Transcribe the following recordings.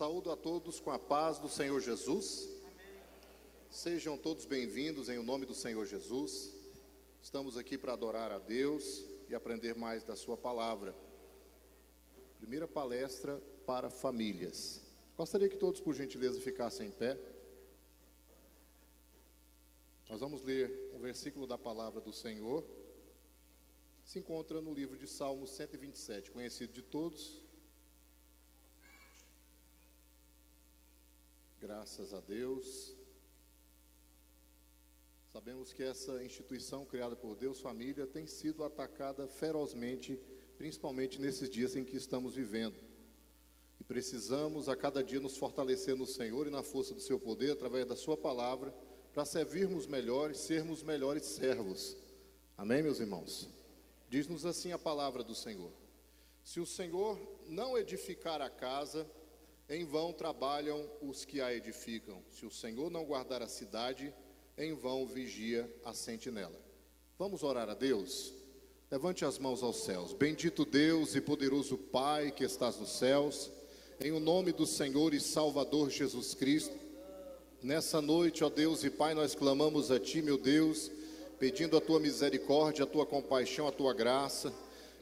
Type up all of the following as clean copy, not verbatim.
Saúdo a todos com a paz do Senhor Jesus. Sejam todos bem-vindos em o nome do Senhor Jesus. Estamos aqui para adorar a Deus e aprender mais da sua palavra. Primeira palestra para famílias. Gostaria que todos, por gentileza, ficassem em pé. Nós vamos ler um versículo da palavra do Senhor. Se encontra no livro de Salmos 127, conhecido de todos. Graças a Deus. Sabemos que essa instituição criada por Deus, família, tem sido atacada ferozmente, principalmente nesses dias em que estamos vivendo. E precisamos a cada dia nos fortalecer no Senhor e na força do seu poder, através da sua palavra, para servirmos melhores, sermos melhores servos. Amém, meus irmãos? Diz-nos assim a palavra do Senhor: se o Senhor não edificar a casa, em vão trabalham os que a edificam. Se o Senhor não guardar a cidade, em vão vigia a sentinela. Vamos orar a Deus? Levante as mãos aos céus. Bendito Deus e poderoso Pai que estás nos céus, em o nome do Senhor e Salvador Jesus Cristo, nessa noite, ó Deus e Pai, nós clamamos a Ti, meu Deus, pedindo a Tua misericórdia, a Tua compaixão, a Tua graça.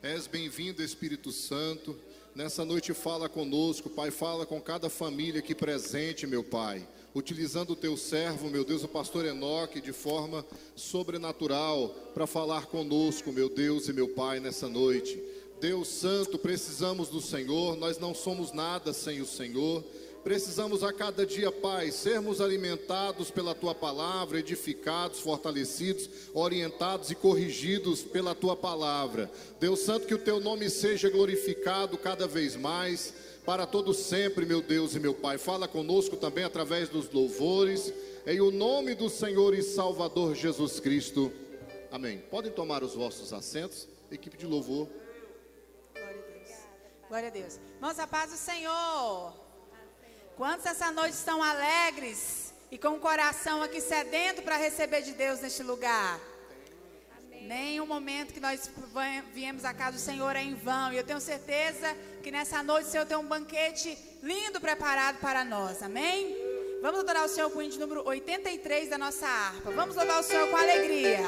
És bem-vindo, Espírito Santo. Nessa noite fala conosco, Pai, fala com cada família aqui presente, meu Pai, utilizando o Teu servo, meu Deus, o pastor Enoque, de forma sobrenatural, para falar conosco, meu Deus e meu Pai, nessa noite. Deus Santo, precisamos do Senhor, nós não somos nada sem o Senhor. Precisamos a cada dia, Pai, sermos alimentados pela Tua palavra, edificados, fortalecidos, orientados e corrigidos pela Tua palavra. Deus Santo, que o Teu nome seja glorificado cada vez mais, para todo sempre, meu Deus e meu Pai. Fala conosco também através dos louvores, em o nome do Senhor e Salvador Jesus Cristo. Amém. Podem tomar os vossos assentos, equipe de louvor. Glória a Deus. Glória a Deus. Irmãos, a paz do Senhor. Quantos essa noite estão alegres e com o coração aqui sedento para receber de Deus neste lugar? Amém. Nenhum momento que nós viemos à casa do Senhor é em vão. E eu tenho certeza que nessa noite o Senhor tem um banquete lindo preparado para nós. Amém? Vamos adorar o Senhor com o hino de número 83 da nossa harpa. Vamos louvar o Senhor com alegria.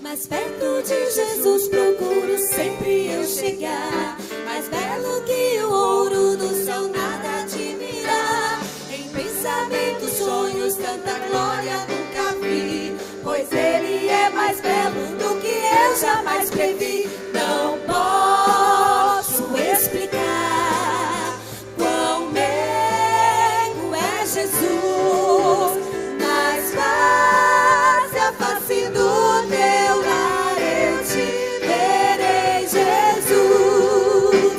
Mais perto de Jesus procuro sempre eu chegar, mais belo que o ouro do céu nada admirar. Em pensamentos, sonhos, tanta glória nunca vi, pois Ele é mais belo do que eu jamais previ. Não posso explicar quão meigo é Jesus, mas face a face do teu lar eu te verei, Jesus.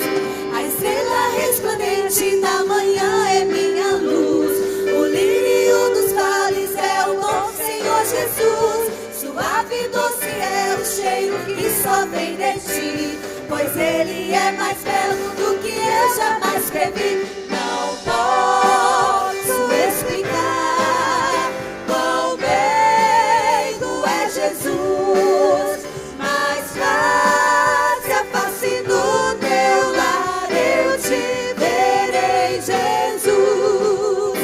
A estrela resplandente da manhã é minha luz, o lírio dos vales é o bom Senhor Jesus. Suave, doce é o cheiro que só vem de ti, pois Ele é mais belo do que eu jamais previ. Não posso explicar quão meigo é Jesus, mas face a face do teu lar eu te verei, Jesus.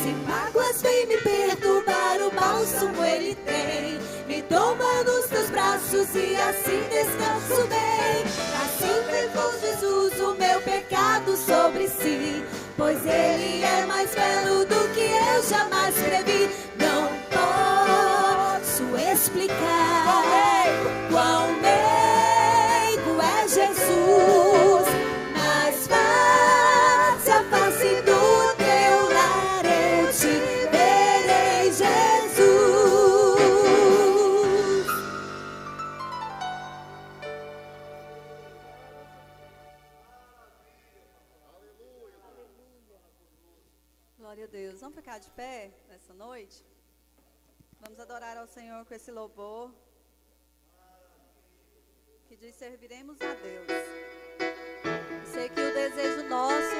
Se mágoas vêm me perturbar, o bálsamo Ele tem, me toma nos teus braços e assim descanso bem. Assim levou Jesus o meu pecado sobre si, pois Ele é mais belo do que eu jamais previ. Não posso explicar quão meigo é Jesus, mas face a face do teu lar eu te verei, Jesus. Glória a Deus. Vamos ficar de pé nessa noite? Vamos adorar ao Senhor com esse louvor que diz: serviremos a Deus. Sei que o desejo nosso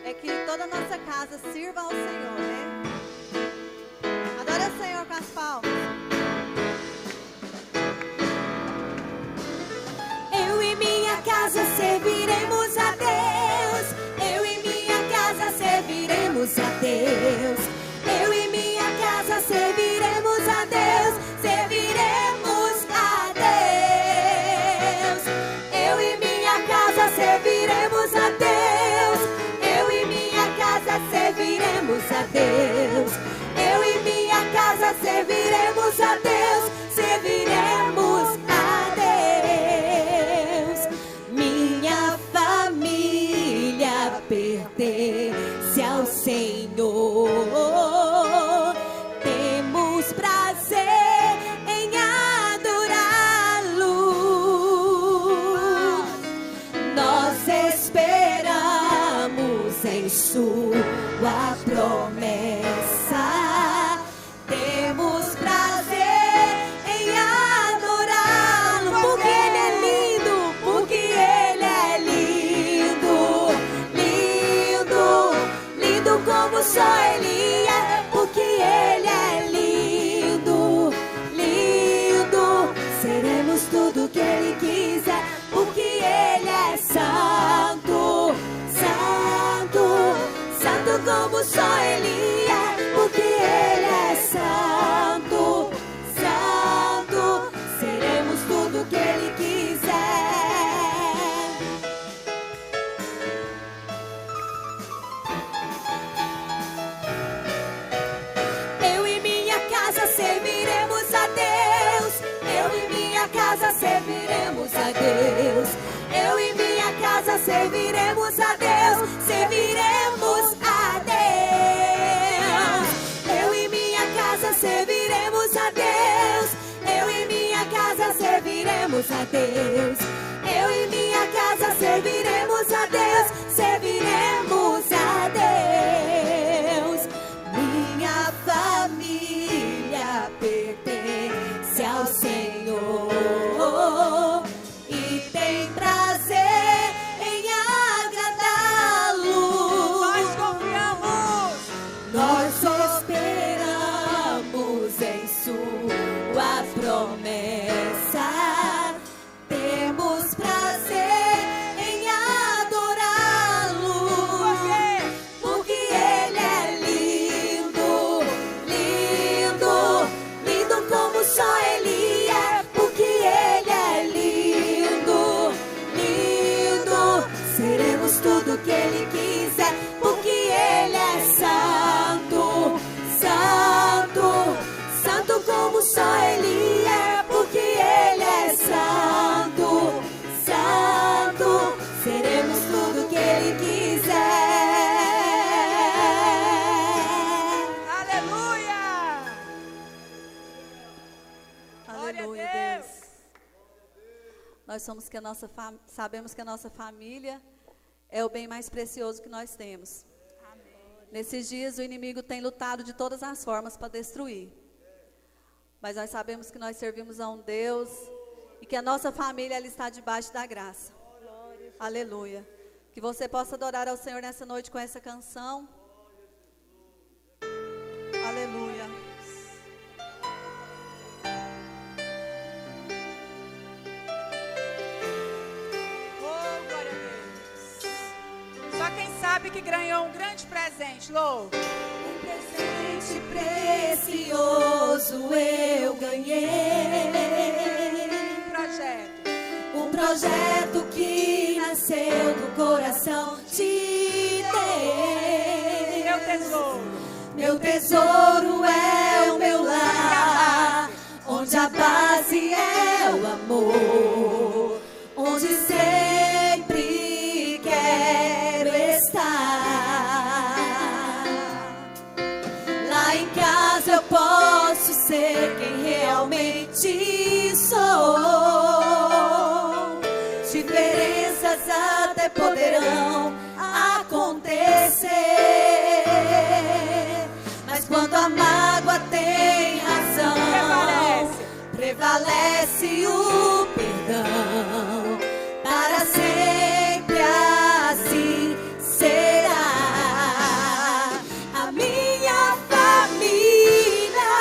é que toda a nossa casa sirva ao Senhor, né? Adore ao Senhor com as palmas. a Deus. Eu e minha casa serviremos a Deus, serviremos a Deus. Minha família pertence ao Senhor. Temos prazer em adorá-lo. Nós esperamos em sua promessa. Temos prazer em adorá-lo, porque Ele é lindo, porque Ele é lindo, lindo, lindo como só Ele é, porque Ele é lindo, lindo. Seremos tudo que Ele quiser, porque Ele é santo, santo, santo como só Ele é, porque Ele é santo, santo. Seremos tudo que Ele quiser. Eu e minha casa serviremos a Deus. Eu e minha casa serviremos a Deus. Eu e minha casa serviremos a Deus. Serviremos a Deus. Eu e minha casa serviremos a Deus. Eu e minha casa serviremos a Deus. Eu e minha casa serviremos a Deus. Serviremos a Deus. Minha família pertence ao Senhor e tem prazer em agradá-lo. Nós confiamos. Nós esperamos em sua promessa. Temos prazer em adorá-lo. Por quê? Porque Ele é lindo, lindo, lindo como só Ele é. Porque Ele é lindo, lindo. Seremos tudo que Ele quiser, porque Ele é santo, santo, santo como só Ele é. Porque Ele é santo, santo. Seremos tudo que Ele quiser. Aleluia. Glória a Aleluia, Deus. Deus. Nós sabemos que a nossa família é o bem mais precioso que nós temos. Nesses dias o inimigo tem lutado de todas as formas para destruir. Mas nós sabemos que nós servimos a um Deus e que a nossa família ela está debaixo da graça. Aleluia. Que você possa adorar ao Senhor nessa noite com essa canção. Aleluia. Oh, glória a Deus. Só quem sabe que ganhou um grande presente, Lou. Um presente precioso eu ganhei. Um projeto. Um projeto que nasceu do coração de Deus. Meu tesouro. Meu tesouro é o meu lar, onde a base é o amor, onde sempre quero estar. Lá em casa eu posso ser quem realmente sou. Diferenças até poderão acontecer, mas quando a mágoa tem razão, prevalece o perdão. Para sempre assim será. A minha família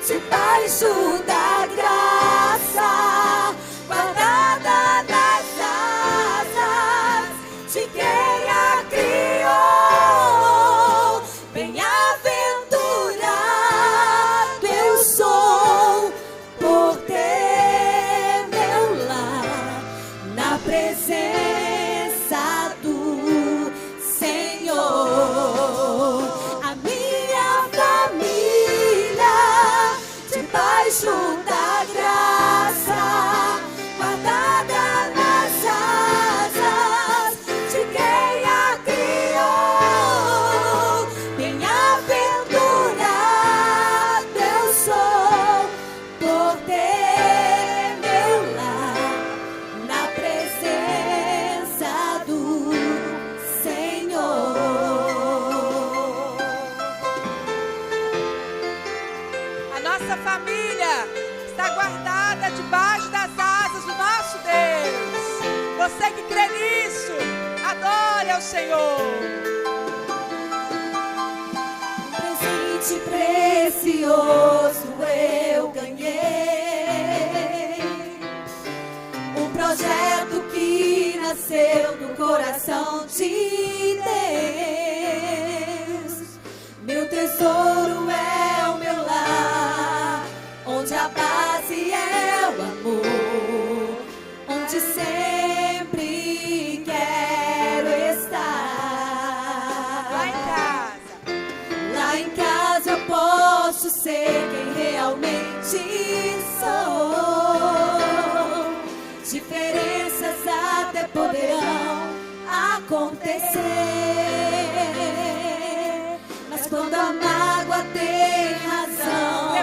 debaixo da graça, guardada nas asas de quem a criou. Bem-aventurada nossa família está guardada debaixo das asas do nosso Deus. Você que crê nisso, adore ao Senhor. Presente precioso eu ganhei, um projeto que nasceu do coração de Deus. Meu tesouro é o meu lar, onde a base é o amor, onde sempre quero estar. Lá em casa eu posso ser quem realmente sou. Diferenças até poderão acontecer, mas quando a mágoa tem razão,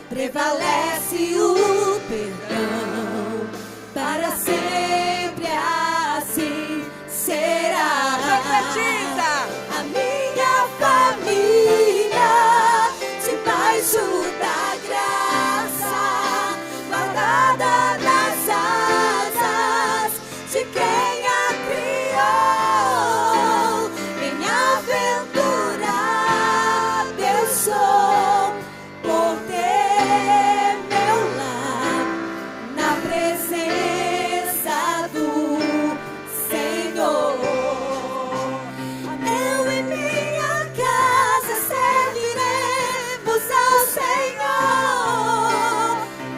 prevalece o perdão. Para sempre assim será. A minha família, debaixo da graça, guardada nas asas de quem a criou. Bem-aventurado eu sou por ter meu lar na presença do Senhor. Eu e minha casa serviremos ao Senhor.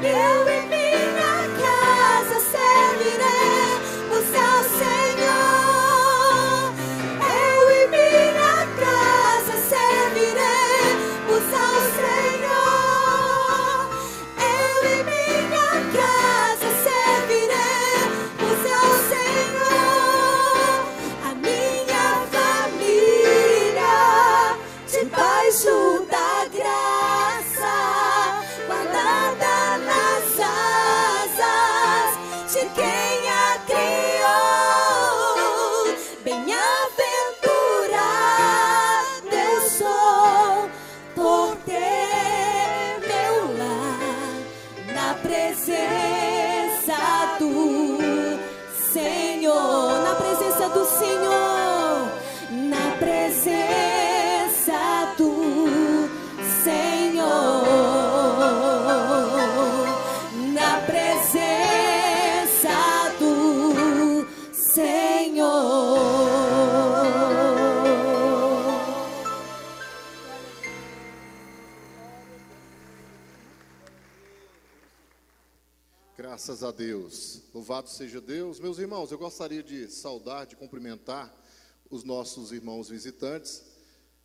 Eu e minha casa serviremos ao Senhor. Eu e minha casa serviremos ao Senhor. Eu e minha casa serviremos ao Senhor. A minha família, debaixo da graça, guardada nas asas de quem a criou. Bem-aventurado eu sou por ter meu lar na presença do Senhor. Na presença do Senhor. Na presença do Senhor. Na presença do Senhor. Graças a Deus. Louvado seja Deus. Meus irmãos, eu gostaria de saudar, de cumprimentar os nossos irmãos visitantes.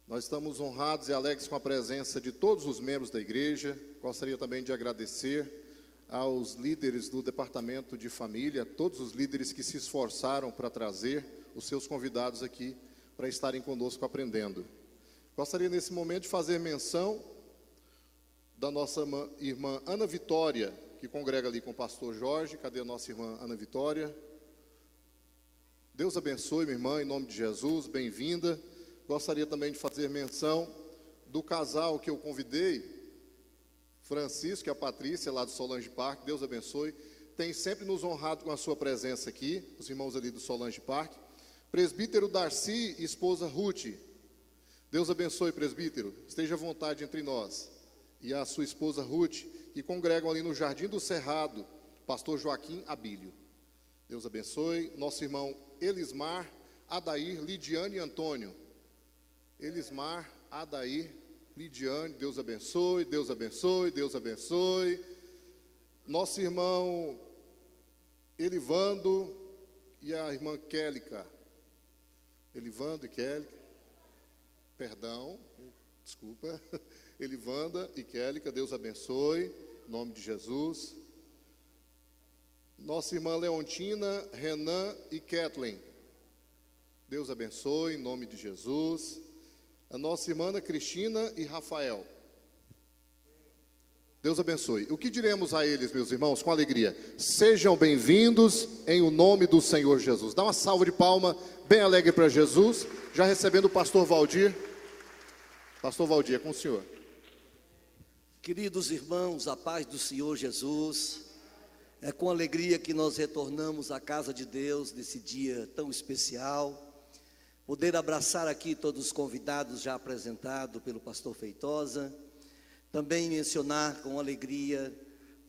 Nós estamos honrados e alegres com a presença de todos os membros da igreja. Gostaria também de agradecer aos líderes do departamento de família, todos os líderes que se esforçaram para trazer os seus convidados aqui para estarem conosco aprendendo. Gostaria nesse momento de fazer menção da nossa irmã Ana Vitória, que congrega ali com o pastor Jorge. Cadê a nossa irmã Ana Vitória? Deus abençoe, minha irmã, em nome de Jesus, bem-vinda. Gostaria também de fazer menção do casal que eu convidei, Francisco e a Patrícia, lá do Solange Park. Deus abençoe. Tem sempre nos honrado com a sua presença aqui, os irmãos ali do Solange Park. Presbítero Darcy e esposa Ruth. Deus abençoe, presbítero. Esteja à vontade entre nós. E a sua esposa Ruth, que congregam ali no Jardim do Cerrado, pastor Joaquim Abílio. Deus abençoe. Nosso irmão Elismar, Adair, Lidiane e Antônio. Elismar, Adair, Lidiane, Deus abençoe, Deus abençoe, Deus abençoe. Nosso irmão Elivando e a irmã Kélica. Elivando e Kélica. Perdão, desculpa. Elivanda e Kélica, Deus abençoe, em nome de Jesus. Nossa irmã Leontina, Renan e Kathleen. Deus abençoe, em nome de Jesus. A nossa irmã Ana Cristina e Rafael. Deus abençoe. O que diremos a eles, meus irmãos, com alegria? Sejam bem-vindos em o nome do Senhor Jesus. Dá uma salva de palma bem alegre para Jesus. Já recebendo o pastor Valdir. Pastor Valdir, é com o senhor. Queridos irmãos, a paz do Senhor Jesus, é com alegria que nós retornamos à casa de Deus nesse dia tão especial, poder abraçar aqui todos os convidados já apresentados pelo pastor Feitosa, também mencionar com alegria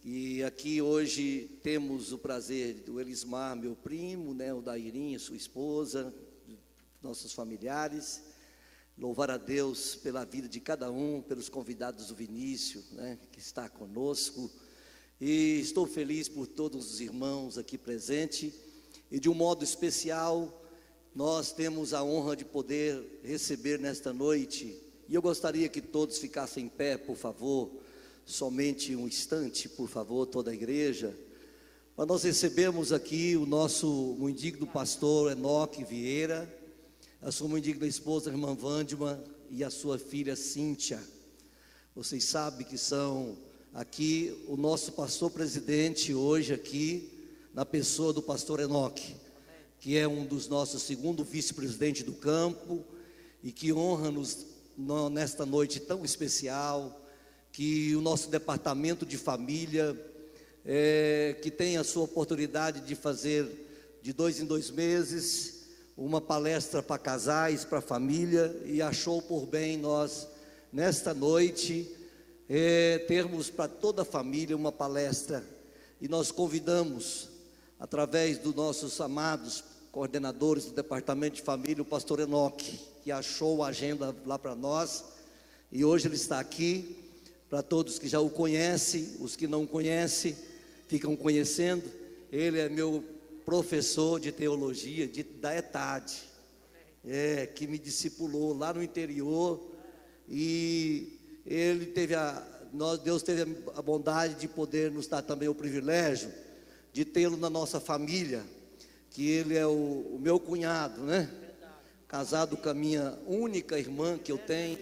que aqui hoje temos o prazer do Elismar, meu primo, o Dairinha, sua esposa, nossos familiares. Louvar a Deus pela vida de cada um, pelos convidados do Vinícius, que está conosco. E estou feliz por todos os irmãos aqui presentes. E de um modo especial, nós temos a honra de poder receber nesta noite. E eu gostaria que todos ficassem em pé, por favor. Somente um instante, por favor, toda a igreja. Para nós recebermos aqui o nosso indigno pastor Enoque Vieira, a sua muito digna esposa, a irmã Vândima, e a sua filha Cíntia. Vocês sabem que são aqui o nosso pastor presidente hoje aqui, na pessoa do pastor Enoque, que é um dos nossos segundo vice-presidente do campo, e que honra-nos nesta noite tão especial, que o nosso departamento de família, que tem a sua oportunidade de fazer de 2 em 2 meses, uma palestra para casais, para família, e achou por bem nós, nesta noite, termos para toda a família uma palestra, e nós convidamos, através dos nossos amados coordenadores do Departamento de Família, o pastor Enoque, que achou a agenda lá para nós, e hoje ele está aqui, para todos que já o conhecem, os que não conhecem, ficam conhecendo. Ele é meu professor de teologia da ETAD, que me discipulou lá no interior, e ele Deus teve a bondade de poder nos dar também o privilégio de tê-lo na nossa família, que ele é o meu cunhado, casado com a minha única irmã que eu tenho,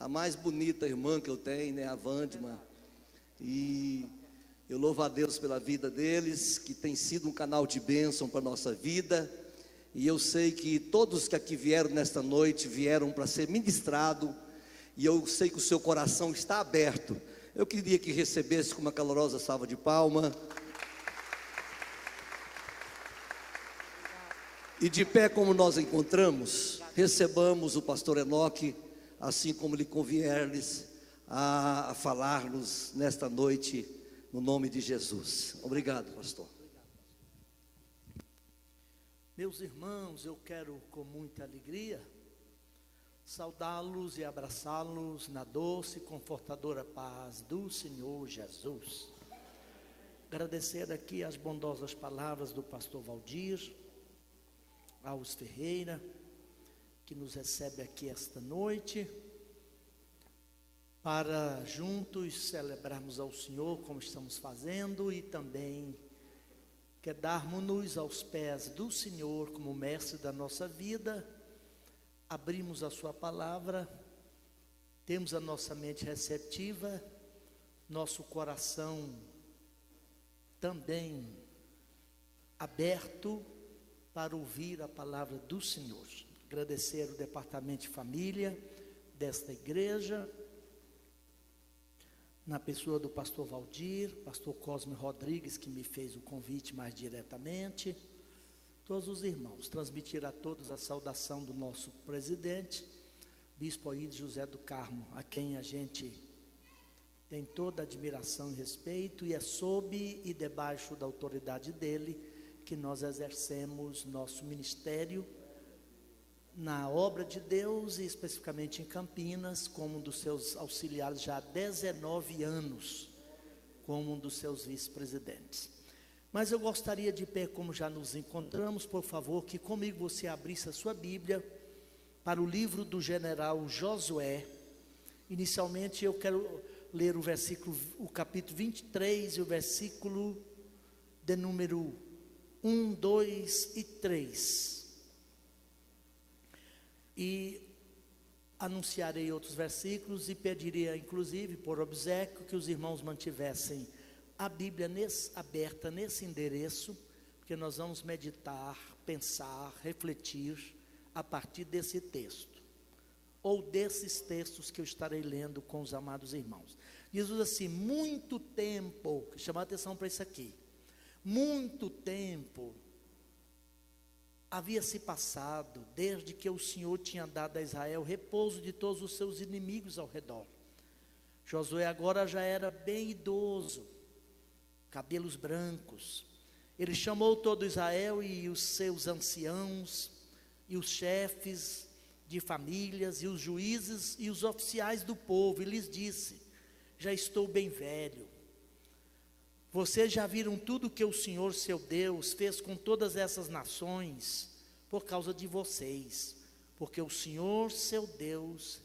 a mais bonita irmã que eu tenho, a Vândima, e eu louvo a Deus pela vida deles, que tem sido um canal de bênção para a nossa vida. E eu sei que todos que aqui vieram nesta noite, vieram para ser ministrado. E eu sei que o seu coração está aberto. Eu queria que recebesse com uma calorosa salva de palmas. E de pé como nós encontramos, recebamos o pastor Enoque, assim como lhe convier-lhes a falar-nos nesta noite, no nome de Jesus. Obrigado, pastor. Meus irmãos, eu quero com muita alegria saudá-los e abraçá-los na doce e confortadora paz do Senhor Jesus. Agradecer aqui as bondosas palavras do pastor Valdir, Alves Ferreira, que nos recebe aqui esta noite, para juntos celebrarmos ao Senhor como estamos fazendo, e também quedarmos-nos aos pés do Senhor como mestre da nossa vida, abrimos a sua palavra, temos a nossa mente receptiva, nosso coração também aberto para ouvir a palavra do Senhor. Agradecer o departamento de família desta igreja, na pessoa do pastor Valdir, pastor Cosme Rodrigues, que me fez o convite mais diretamente, todos os irmãos, transmitir a todos a saudação do nosso presidente, bispo Aíde José do Carmo, a quem a gente tem toda a admiração e respeito, e é sob e debaixo da autoridade dele que nós exercemos nosso ministério na obra de Deus, e especificamente em Campinas, como um dos seus auxiliares já há 19 anos, como um dos seus vice-presidentes. Mas eu gostaria de pé, como já nos encontramos, por favor, que comigo você abrisse a sua Bíblia para o livro do general Josué. Inicialmente eu quero ler o capítulo 23 e o versículo de número 1, 2 e 3. E anunciarei outros versículos e pediria, inclusive, por obséquio, que os irmãos mantivessem a Bíblia aberta nesse endereço, porque nós vamos meditar, pensar, refletir a partir desse texto. ou desses textos que eu estarei lendo com os amados irmãos. Jesus assim, muito tempo, chamar a atenção para isso aqui, muito tempo havia se passado, desde que o Senhor tinha dado a Israel repouso de todos os seus inimigos ao redor. Josué agora já era bem idoso, cabelos brancos. Ele chamou todo Israel e os seus anciãos, e os chefes de famílias, e os juízes, e os oficiais do povo, e lhes disse: já estou bem velho. Vocês já viram tudo que o Senhor, seu Deus, fez com todas essas nações, por causa de vocês, porque o Senhor, seu Deus,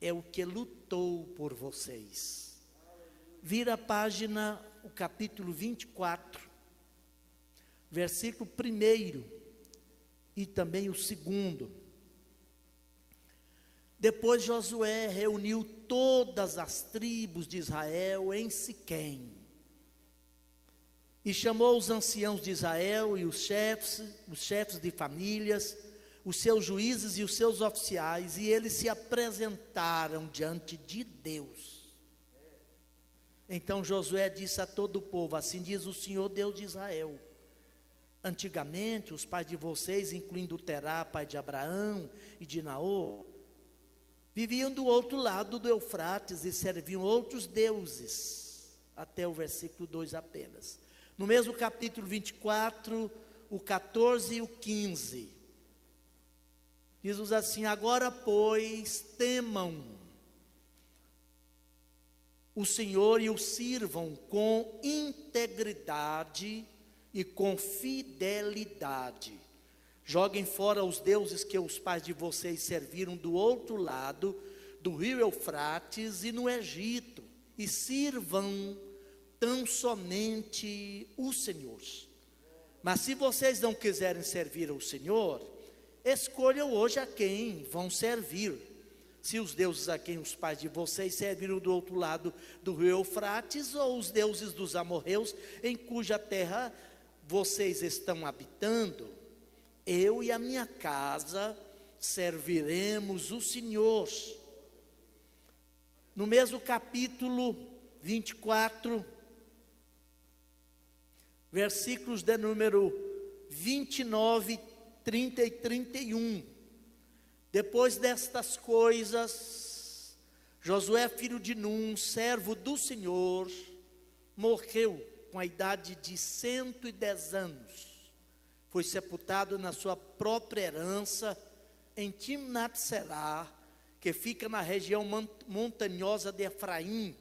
é o que lutou por vocês. Vira a página, o capítulo 24, versículo 1 e também o 2. Depois Josué reuniu todas as tribos de Israel em Siquém, e chamou os anciãos de Israel e os chefes de famílias, os seus juízes e os seus oficiais, e eles se apresentaram diante de Deus. Então Josué disse a todo o povo: assim diz o Senhor Deus de Israel: antigamente os pais de vocês, incluindo Terá, pai de Abraão e de Naor, viviam do outro lado do Eufrates e serviam outros deuses, até o versículo 2 apenas. No mesmo capítulo 24, o 14 e o 15, diz assim: agora, pois, temam o Senhor e o sirvam com integridade e com fidelidade. Joguem fora os deuses que os pais de vocês serviram do outro lado do rio Eufrates e no Egito, e sirvam tão somente o Senhor. Mas se vocês não quiserem servir ao Senhor, escolham hoje a quem vão servir. Se os deuses a quem os pais de vocês serviram do outro lado do rio Eufrates, ou os deuses dos amorreus em cuja terra vocês estão habitando, eu e a minha casa serviremos o Senhor. No mesmo capítulo 24, versículos de número 29, 30 e 31. Depois destas coisas, Josué, filho de Num, servo do Senhor, morreu com a idade de 110 anos. Foi sepultado na sua própria herança em Timnat-Será, que fica na região montanhosa de Efraim,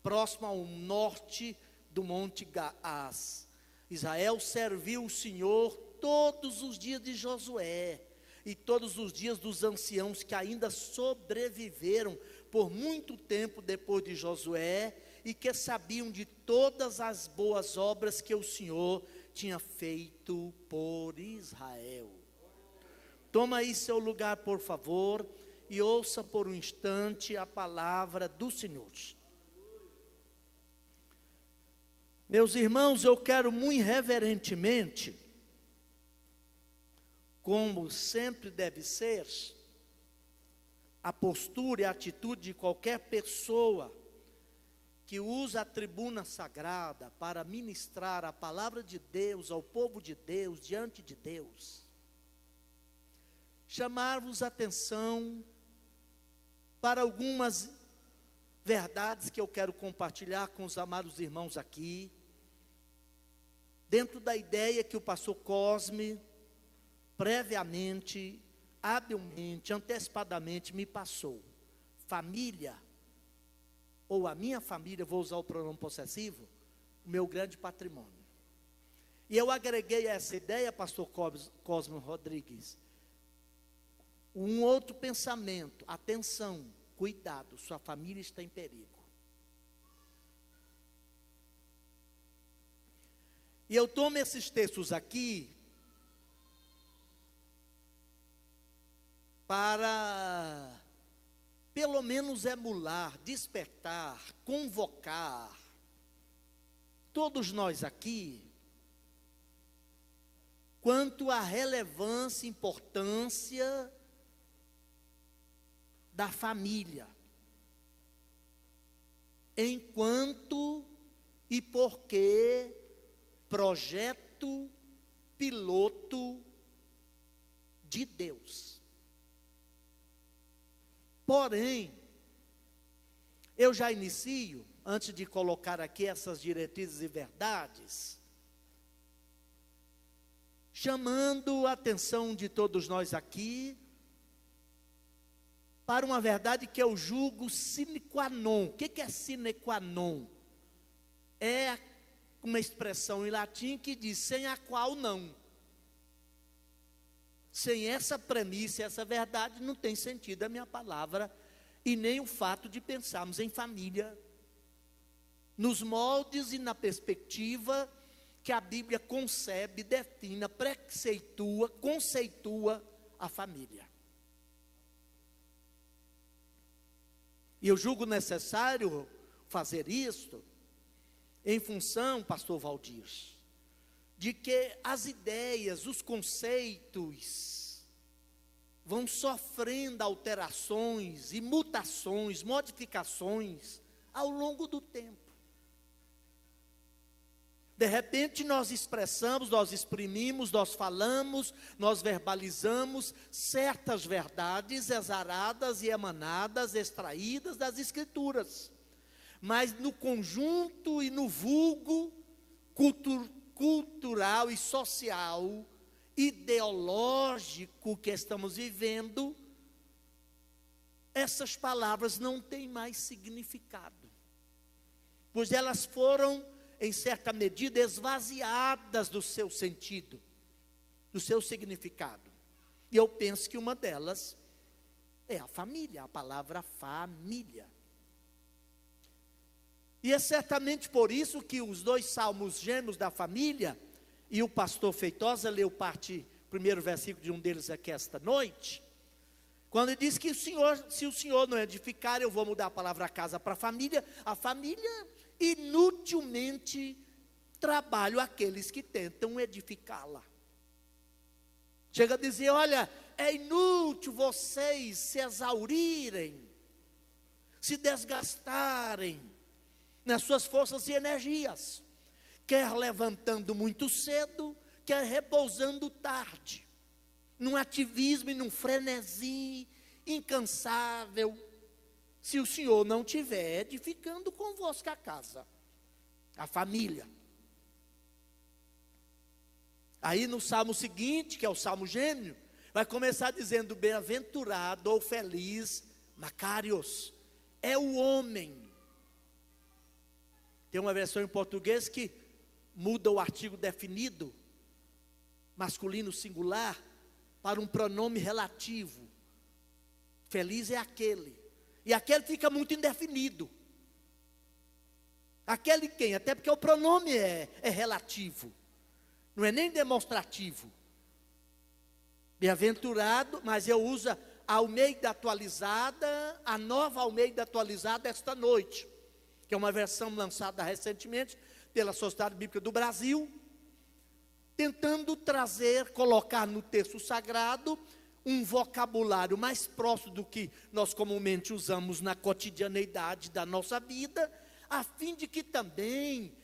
próximo ao norte do Monte Gaás. Israel serviu o Senhor todos os dias de Josué e todos os dias dos anciãos que ainda sobreviveram por muito tempo depois de Josué e que sabiam de todas as boas obras que o Senhor tinha feito por Israel. Toma aí seu lugar, por favor, e ouça por um instante a palavra do Senhor. Meus irmãos, eu quero muito reverentemente, como sempre deve ser, a postura e a atitude de qualquer pessoa que usa a tribuna sagrada para ministrar a palavra de Deus ao povo de Deus, diante de Deus, chamar-vos a atenção para algumas verdades que eu quero compartilhar com os amados irmãos aqui, dentro da ideia que o pastor Cosme, previamente, habilmente, antecipadamente me passou. Família, ou a minha família, vou usar o pronome possessivo, o meu grande patrimônio. E eu agreguei a essa ideia, pastor Cosme Rodrigues, um outro pensamento: atenção, cuidado, sua família está em perigo. E eu tomo esses textos aqui para, pelo menos, emular, despertar, convocar todos nós aqui quanto à relevância e importância da família. Enquanto e porque projeto piloto de Deus. Porém, eu já inicio, antes de colocar aqui essas diretrizes e verdades, chamando a atenção de todos nós aqui para uma verdade que eu julgo sine qua non. O que é sine qua non? É uma expressão em latim que diz sem a qual não. Sem essa premissa, essa verdade, não tem sentido a minha palavra e nem o fato de pensarmos em família, nos moldes e na perspectiva que a Bíblia concebe, defina, preceitua, conceitua a família. E eu julgo necessário fazer isto em função, pastor Valdir, de que as ideias, os conceitos vão sofrendo alterações e mutações, modificações ao longo do tempo. De repente nós expressamos, nós exprimimos, nós falamos, nós verbalizamos certas verdades exaradas e emanadas, extraídas das Escrituras. Mas no conjunto e no vulgo cultural e social, ideológico que estamos vivendo, essas palavras não têm mais significado, pois elas foram, em certa medida, esvaziadas do seu sentido, do seu significado. E eu penso que uma delas é a família, a palavra família. E é certamente por isso que os dois salmos gêmeos da família, e o pastor Feitosa leu primeiro versículo de um deles aqui esta noite, quando ele diz que se o Senhor não edificar, eu vou mudar a palavra casa para a família inutilmente trabalho aqueles que tentam edificá-la. Chega a dizer, olha, é inútil vocês se exaurirem, se desgastarem nas suas forças e energias, quer levantando muito cedo, quer repousando tarde, num ativismo e num frenesi incansável, se o Senhor não estiver edificando convosco a casa, a família. Aí no salmo seguinte, que é o salmo gêmeo, vai começar dizendo, bem-aventurado ou feliz, Macarios, é o homem. Tem uma versão em português que muda o artigo definido, masculino singular, para um pronome relativo. Feliz é aquele. E aquele fica muito indefinido. Aquele quem? Até porque o pronome é relativo. Não é nem demonstrativo. Bem-aventurado, mas eu uso a Almeida atualizada, a nova Almeida atualizada esta noite, que é uma versão lançada recentemente pela Sociedade Bíblica do Brasil, tentando colocar no texto sagrado um vocabulário mais próximo do que nós comumente usamos na cotidianeidade da nossa vida, a fim de que também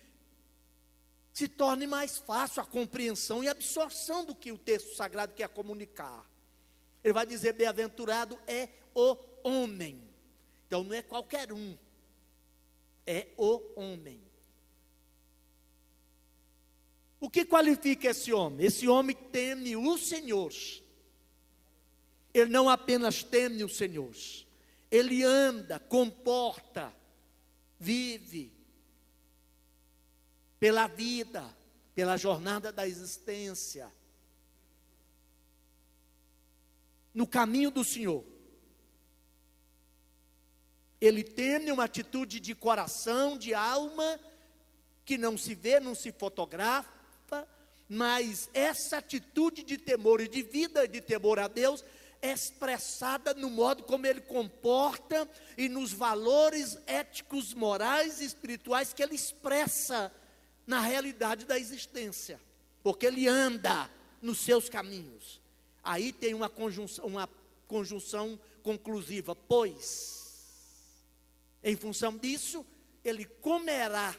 se torne mais fácil a compreensão e absorção do que o texto sagrado quer comunicar. Ele vai dizer, bem-aventurado é o homem. Então não é qualquer um, é o homem. O que qualifica esse homem? Esse homem teme o Senhor. Ele não apenas teme o Senhor, ele anda, comporta, vive pela vida, pela jornada da existência, no caminho do Senhor. Ele teme uma atitude de coração, de alma, que não se vê, não se fotografa, mas essa atitude de temor e de vida, de temor a Deus, é expressada no modo como ele comporta e nos valores éticos, morais e espirituais que ele expressa na realidade da existência, porque ele anda nos seus caminhos. Aí tem uma conjunção conclusiva, pois, em função disso, ele comerá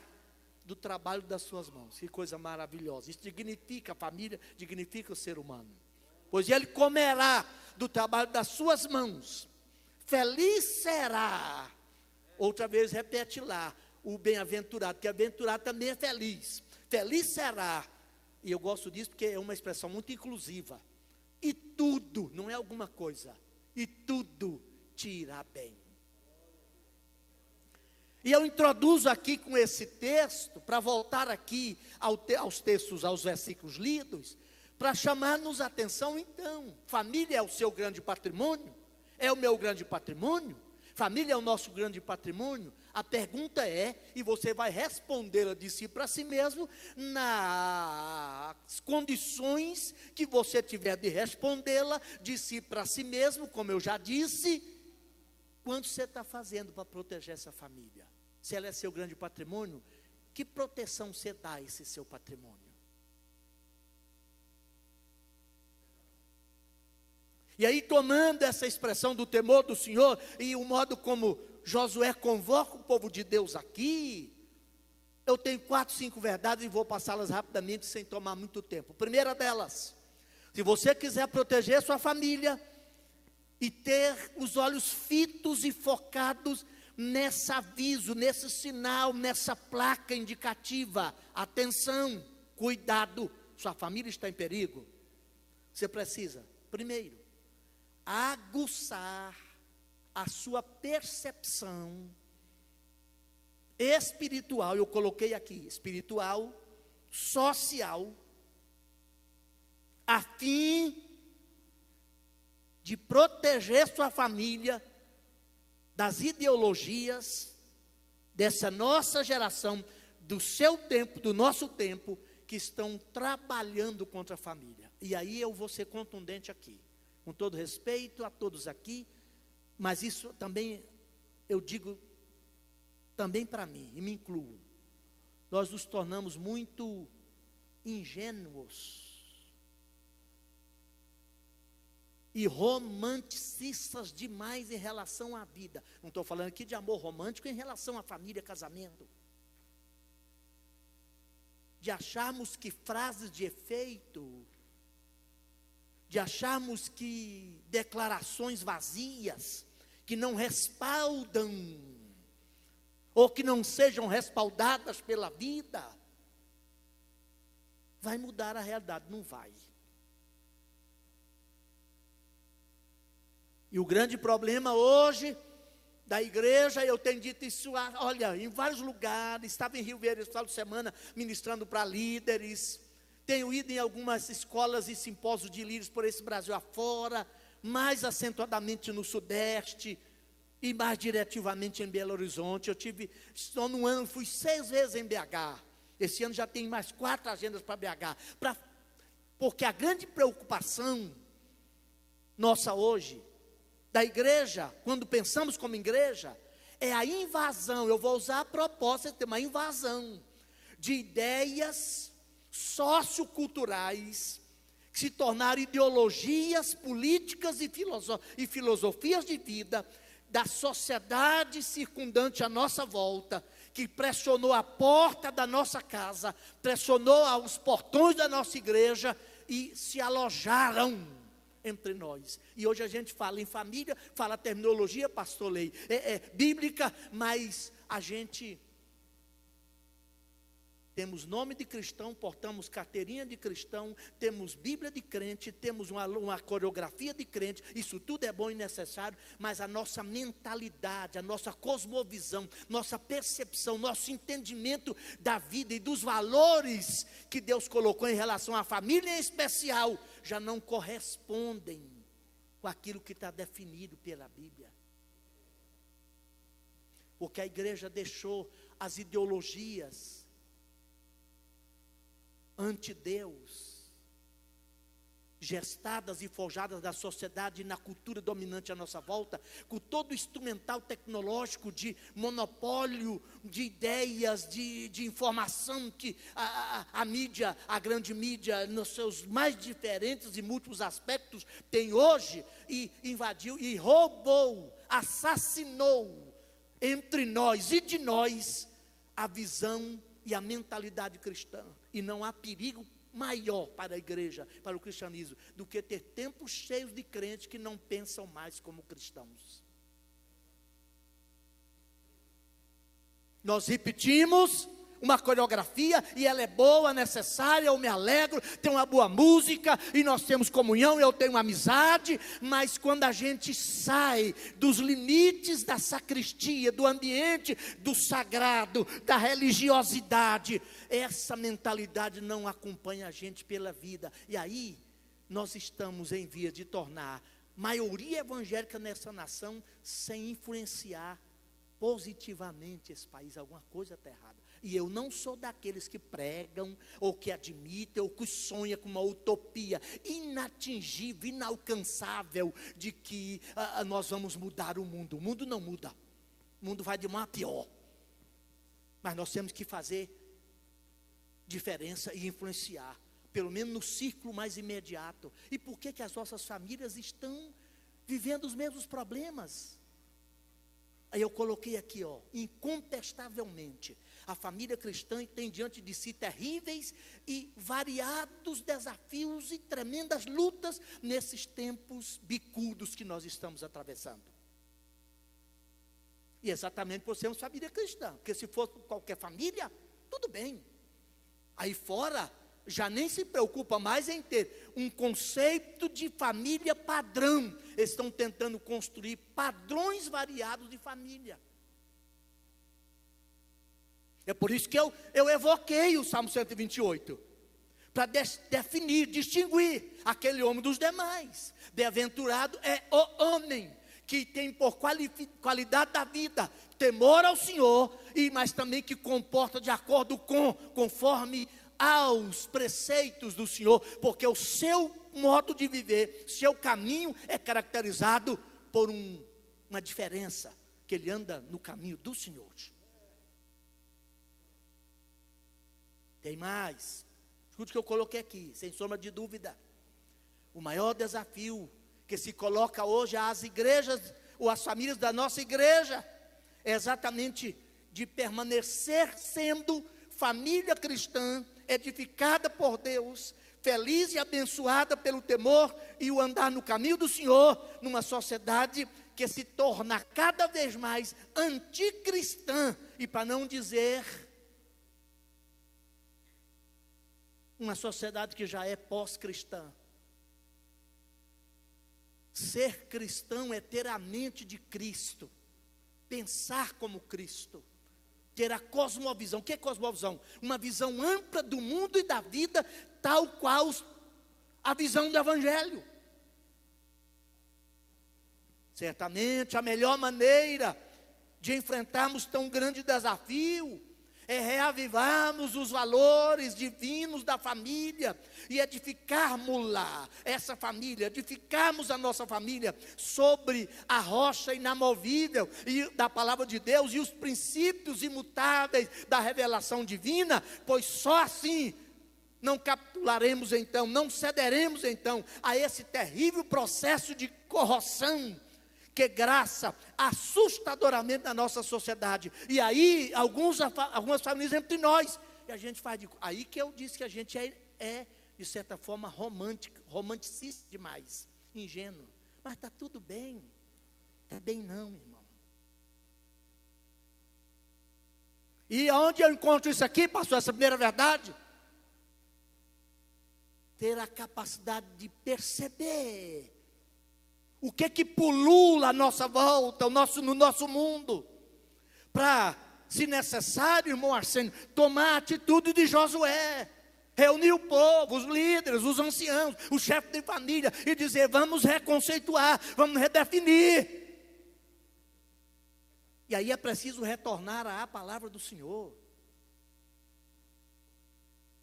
do trabalho das suas mãos. Que coisa maravilhosa. Isso dignifica a família, dignifica o ser humano. Pois ele comerá do trabalho das suas mãos. Feliz será. Outra vez repete lá, o bem-aventurado, que aventurado também é feliz. Feliz será. E eu gosto disso porque é uma expressão muito inclusiva. E tudo, não é alguma coisa, e tudo te irá bem. E eu introduzo aqui com esse texto, para voltar aqui aos textos, aos versículos lidos, para chamar-nos a atenção então. Família é o seu grande patrimônio? É o meu grande patrimônio? Família é o nosso grande patrimônio? A pergunta é, e você vai respondê-la de si para si mesmo, nas condições que você tiver de respondê-la de si para si mesmo, como eu já disse, quanto você está fazendo para proteger essa família? Se ela é seu grande patrimônio, que proteção você dá a esse seu patrimônio? E aí, tomando essa expressão do temor do Senhor, e o modo como Josué convoca o povo de Deus aqui, eu tenho 4, 5 verdades e vou passá-las rapidamente, sem tomar muito tempo. Primeira delas, se você quiser proteger sua família, e ter os olhos fitos e focados nesse aviso, nesse sinal, nessa placa indicativa, atenção, cuidado, sua família está em perigo, você precisa, primeiro, aguçar a sua percepção espiritual, eu coloquei aqui, espiritual, social, a fim de proteger sua família das ideologias dessa nossa geração, do seu tempo, do nosso tempo, que estão trabalhando contra a família. E aí eu vou ser contundente aqui, com todo respeito a todos aqui, mas isso também, eu digo, também para mim, e me incluo, nós nos tornamos muito ingênuos e romanticistas demais em relação à vida. Não estou falando aqui de amor romântico em relação à família, casamento. De acharmos que frases de efeito, de acharmos que declarações vazias, que não respaldam, ou que não sejam respaldadas pela vida, vai mudar a realidade, não vai. E o grande problema hoje da igreja, eu tenho dito isso, olha, em vários lugares, estava em Rio Verde esse final de semana, ministrando para líderes, tenho ido em algumas escolas e simpósios de líderes por esse Brasil afora, mais acentuadamente no Sudeste, e mais diretivamente em Belo Horizonte. Eu tive, só no ano, fui 6 vezes em BH, esse ano já tem mais 4 agendas para BH, porque a grande preocupação nossa hoje, da igreja, quando pensamos como igreja, é a invasão, eu vou usar a propósito, tem uma invasão de ideias socioculturais, que se tornaram ideologias políticas e filosofias de vida, da sociedade circundante à nossa volta, que pressionou a porta da nossa casa, pressionou aos portões da nossa igreja, e se alojaram entre nós. E hoje a gente fala em família, fala terminologia, pastor Lei, bíblica, mas a gente temos nome de cristão, portamos carteirinha de cristão, temos Bíblia de crente, temos uma coreografia de crente, isso tudo é bom e necessário, mas a nossa mentalidade, a nossa cosmovisão, nossa percepção, nosso entendimento da vida e dos valores que Deus colocou em relação à família em especial, já não correspondem com aquilo que está definido pela Bíblia. Porque a igreja deixou as ideologias ante Deus, gestadas e forjadas da sociedade e na cultura dominante à nossa volta, com todo o instrumental tecnológico de monopólio de ideias, de informação que a mídia, a grande mídia, nos seus mais diferentes e múltiplos aspectos, tem hoje, e invadiu e roubou, assassinou entre nós e de nós a visão e a mentalidade cristã. E não há perigo maior para a igreja, para o cristianismo, do que ter tempos cheios de crentes que não pensam mais como cristãos. Nós repetimos uma coreografia, e ela é boa, necessária, eu me alegro, tem uma boa música, e nós temos comunhão, eu tenho amizade, mas quando a gente sai dos limites da sacristia, do ambiente do sagrado, da religiosidade, essa mentalidade não acompanha a gente pela vida, e aí nós estamos em via de tornar maioria evangélica nessa nação, sem influenciar positivamente esse país. Alguma coisa está errada. E eu não sou daqueles que pregam, ou que admitem, ou que sonham com uma utopia inatingível, inalcançável, de que nós vamos mudar o mundo. O mundo não muda. O mundo vai de mal a pior. Mas nós temos que fazer diferença e influenciar, pelo menos no círculo mais imediato. E por que as nossas famílias estão vivendo os mesmos problemas? Aí eu coloquei aqui, incontestavelmente, a família cristã tem diante de si terríveis e variados desafios e tremendas lutas nesses tempos bicudos que nós estamos atravessando. E exatamente por sermos família cristã, porque se fosse qualquer família, tudo bem. Aí fora, já nem se preocupa mais em ter um conceito de família padrão. Eles estão tentando construir padrões variados de família. É por isso que eu evoquei o Salmo 128, para definir, distinguir aquele homem dos demais. Bem-aventurado é o homem que tem por qualidade da vida temor ao Senhor, mas também que comporta de acordo conforme aos preceitos do Senhor, porque o seu modo de viver, seu caminho é caracterizado por uma diferença, que ele anda no caminho do Senhor. Tem mais, escute o que eu coloquei aqui, sem sombra de dúvida. O maior desafio que se coloca hoje às igrejas, ou às famílias da nossa igreja, é exatamente de permanecer sendo família cristã, edificada por Deus, feliz e abençoada pelo temor e o andar no caminho do Senhor, numa sociedade que se torna cada vez mais anticristã, e para não dizer uma sociedade que já é pós-cristã. Ser cristão é ter a mente de Cristo, pensar como Cristo, ter a cosmovisão. O que é cosmovisão? Uma visão ampla do mundo e da vida, tal qual a visão do Evangelho. Certamente a melhor maneira de enfrentarmos tão grande desafio é reavivarmos os valores divinos da família e edificarmos lá essa família, edificarmos a nossa família sobre a rocha inamovível e da palavra de Deus e os princípios imutáveis da revelação divina, pois só assim não capitularemos então, não cederemos então a esse terrível processo de corrosão que graça assustadoramente na nossa sociedade. E aí, algumas famílias entre nós, e a gente faz aí que eu disse que a gente é de certa forma romanticista demais, ingênuo. Mas está tudo bem. Está bem não, irmão. E onde eu encontro isso aqui, pastor, essa primeira verdade? Ter a capacidade de perceber o que pulula a nossa volta, no nosso mundo, para, se necessário, irmão Arsênio, tomar a atitude de Josué, reunir o povo, os líderes, os anciãos, os chefes de família, e dizer, vamos reconceituar, vamos redefinir. E aí é preciso retornar à palavra do Senhor.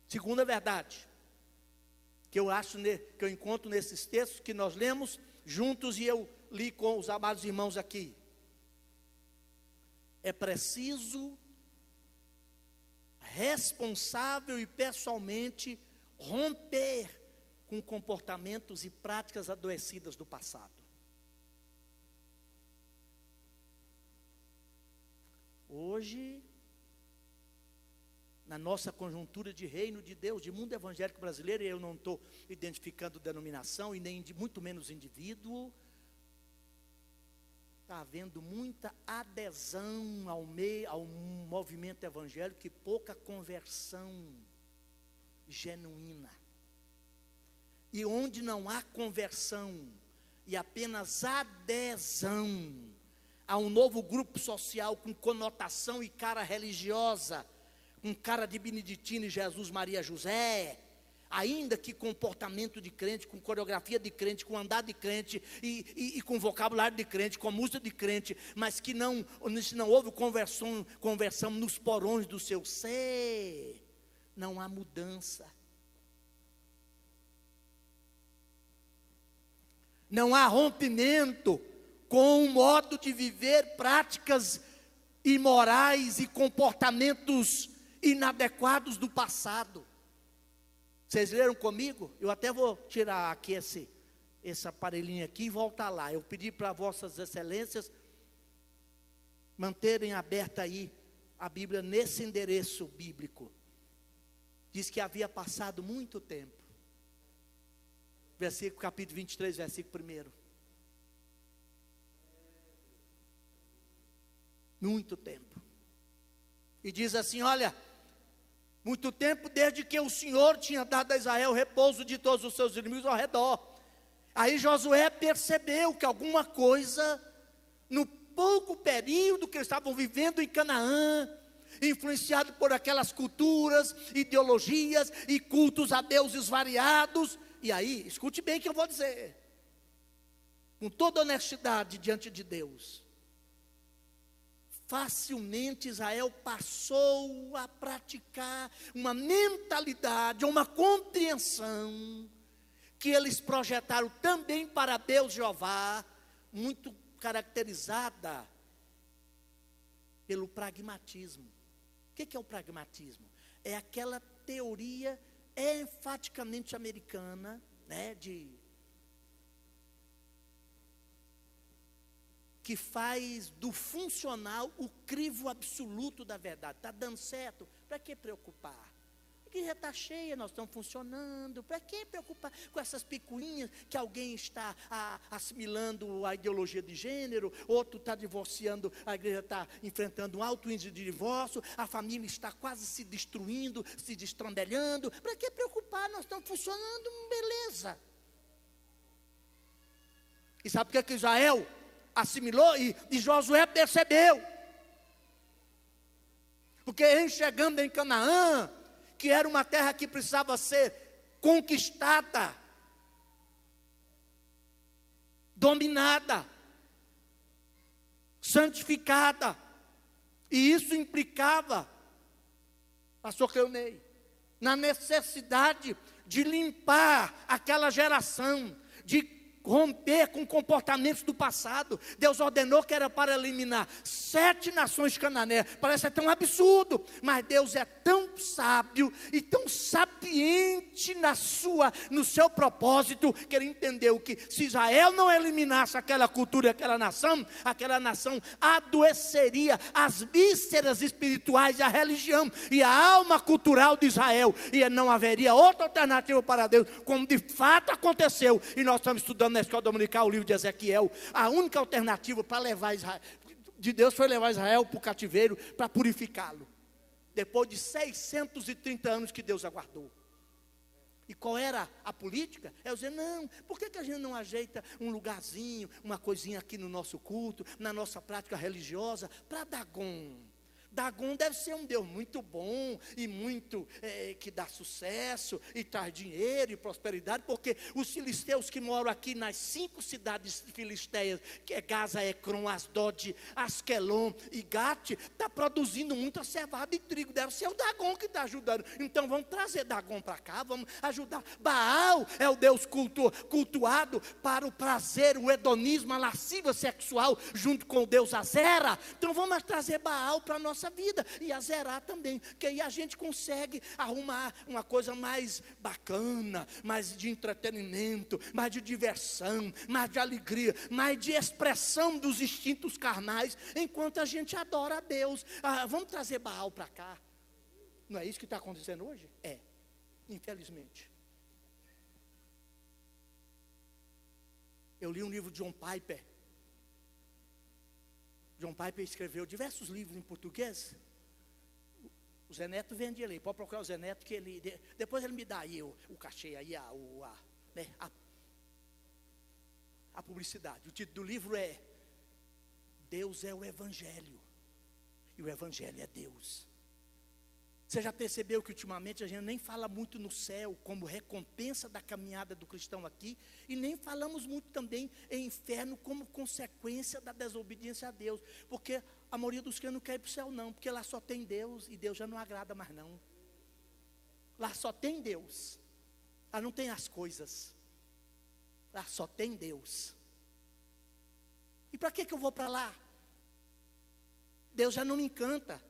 Segunda verdade, que eu encontro nesses textos que nós lemos juntos e eu li com os amados irmãos aqui. É preciso, responsável e pessoalmente, romper com comportamentos e práticas adoecidas do passado. Hoje, na nossa conjuntura de reino de Deus, de mundo evangélico brasileiro, e eu não estou identificando denominação e nem muito menos indivíduo, está havendo muita adesão ao movimento evangélico e pouca conversão genuína. E onde não há conversão e apenas adesão a um novo grupo social com conotação e cara religiosa, com cara de Beneditino, Jesus, Maria, José, ainda que comportamento de crente, com coreografia de crente, com andar de crente e com vocabulário de crente, com música de crente, mas que não houve conversão nos porões do seu ser, não há mudança. Não há rompimento com o modo de viver, práticas imorais e comportamentos inadequados do passado. Vocês leram comigo? Eu até vou tirar aqui esse aparelhinho aqui e voltar lá. Eu pedi para vossas excelências manterem aberta aí a Bíblia nesse endereço bíblico. Diz que havia passado muito tempo. Versículo, capítulo 23, versículo 1. Muito tempo. E diz assim, olha, muito tempo desde que o Senhor tinha dado a Israel repouso de todos os seus inimigos ao redor. Aí Josué percebeu que alguma coisa, no pouco período que eles estavam vivendo em Canaã, influenciado por aquelas culturas, ideologias e cultos a deuses variados. E aí, escute bem o que eu vou dizer, com toda honestidade diante de Deus. Facilmente Israel passou a praticar uma mentalidade, uma compreensão, que eles projetaram também para Deus Jeová, muito caracterizada pelo pragmatismo. O que é o pragmatismo? É aquela teoria enfaticamente americana, né, que faz do funcional o crivo absoluto da verdade. Está dando certo? Para que preocupar? A igreja está cheia, nós estamos funcionando. Para que preocupar com essas picuinhas que alguém está assimilando a ideologia de gênero, outro está divorciando, a igreja está enfrentando um alto índice de divórcio, a família está quase se destruindo, se destrambelhando. Para que preocupar? Nós estamos funcionando, beleza. E sabe o que Israel assimilou e Josué percebeu? Porque chegando em Canaã, que era uma terra que precisava ser conquistada, dominada, santificada, e isso implicava, pastor Cleonei, na necessidade de limpar aquela geração, de romper com comportamentos do passado. Deus ordenou que era para eliminar 7 nações cananeias. Parece até um absurdo, mas Deus é tão sábio e tão sapiente no seu propósito, que ele entendeu que se Israel não eliminasse aquela cultura e aquela nação adoeceria as vísceras espirituais e a religião e a alma cultural de Israel, e não haveria outra alternativa para Deus, como de fato aconteceu. E nós estamos estudando na escola dominical o livro de Ezequiel. A única alternativa para levar Israel, de Deus, foi levar Israel para o cativeiro, para purificá-lo, depois de 630 anos que Deus aguardou. E qual era a política? É dizer, não, por que a gente não ajeita um lugarzinho, uma coisinha aqui no nosso culto, na nossa prática religiosa, para Dagon Dagon deve ser um Deus muito bom e muito que dá sucesso e traz dinheiro e prosperidade, porque os filisteus que moram aqui nas 5 cidades filisteias, que é Gaza, Ecrom, Asdod, Asquelon e Gate, está produzindo muita cevada e trigo. Deve ser o Dagon que está ajudando. Então vamos trazer Dagon para cá, vamos ajudar. Baal é o Deus cultuado para o prazer, o hedonismo, a lasciva sexual, junto com o Deus Azera. Então vamos trazer Baal para a nossa vida e Azerá também, que aí a gente consegue arrumar uma coisa mais bacana, mais de entretenimento, mais de diversão, mais de alegria, mais de expressão dos instintos carnais, enquanto a gente adora a Deus. Vamos trazer Baal para cá. Não é isso que está acontecendo hoje? É, infelizmente. Eu li um livro de John Piper. John Piper escreveu diversos livros em português. O Zé Neto vende ele. Pode procurar o Zé Neto, que ele, depois ele me dá aí o cachê, aí a publicidade. O título do livro é Deus é o Evangelho. E o Evangelho é Deus. Você já percebeu que ultimamente a gente nem fala muito no céu como recompensa da caminhada do cristão aqui, e nem falamos muito também em inferno como consequência da desobediência a Deus, porque a maioria dos crentes não quer ir para o céu não, porque lá só tem Deus e Deus já não agrada mais não. Lá só tem Deus, lá não tem as coisas, lá só tem Deus. E para que eu vou para lá? Deus já não me encanta.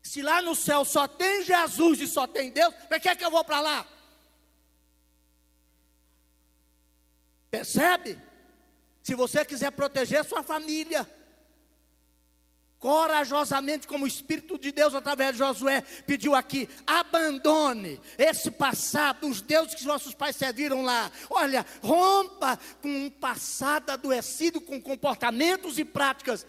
Se lá no céu só tem Jesus e só tem Deus, para que eu vou para lá? Percebe? Se você quiser proteger sua família, corajosamente, como o Espírito de Deus, através de Josué, pediu aqui, abandone esse passado, os deuses que nossos pais serviram lá. Olha, rompa com um passado adoecido, com comportamentos e práticas.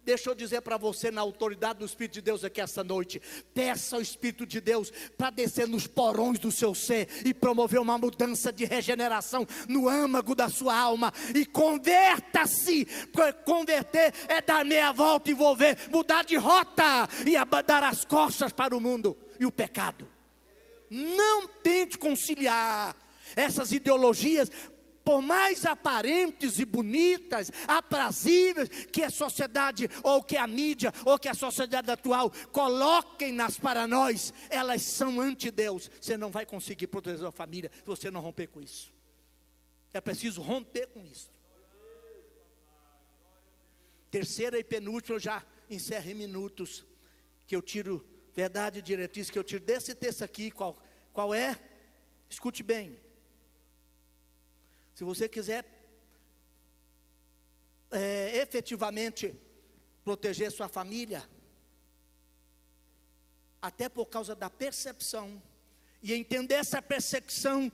Deixa eu dizer para você, na autoridade do Espírito de Deus aqui essa noite, peça ao Espírito de Deus para descer nos porões do seu ser e promover uma mudança de regeneração no âmago da sua alma, e converta-se. Converter é dar meia volta e envolver, mudar de rota e dar as costas para o mundo e o pecado. Não tente conciliar essas ideologias, por mais aparentes e bonitas, aprazíveis que a sociedade, ou que a mídia, ou que a sociedade atual coloquem-nas para nós, elas são anti-Deus. Você não vai conseguir proteger a família se você não romper com isso. É preciso romper com isso. Terceira e penúltima, eu já encerro em minutos, que eu tiro, verdade e diretriz, que eu tiro desse texto aqui. Qual é? Escute bem. Se você quiser efetivamente proteger sua família, até por causa da percepção, e entender essa percepção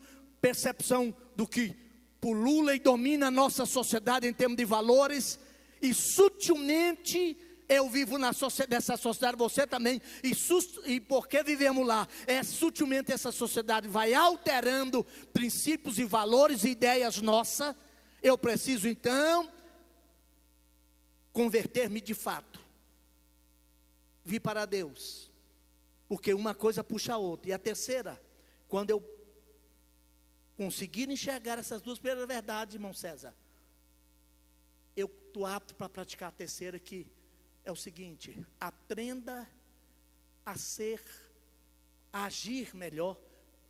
do que pulula e domina a nossa sociedade em termos de valores, e sutilmente eu vivo nessa sociedade, você também, e porque vivemos lá, sutilmente essa sociedade vai alterando princípios e valores e ideias nossas. Eu preciso então converter-me de fato, vir para Deus, porque uma coisa puxa a outra. E a terceira, quando eu conseguir enxergar essas duas primeiras verdades, irmão César, eu estou apto para praticar a terceira, que é o seguinte: aprenda a agir melhor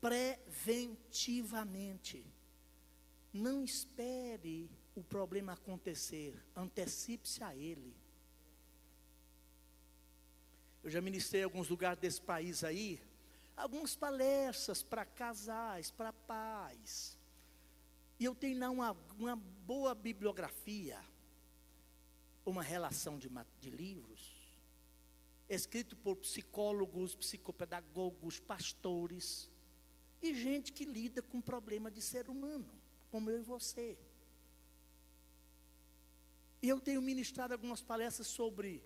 preventivamente. Não espere o problema acontecer, antecipe-se a ele. Eu já ministrei em alguns lugares desse país aí, algumas palestras para casais, para pais. E eu tenho lá uma boa bibliografia, uma relação de livros, escrito por psicólogos, psicopedagogos, pastores, e gente que lida com problema de ser humano, como eu e você. E eu tenho ministrado algumas palestras sobre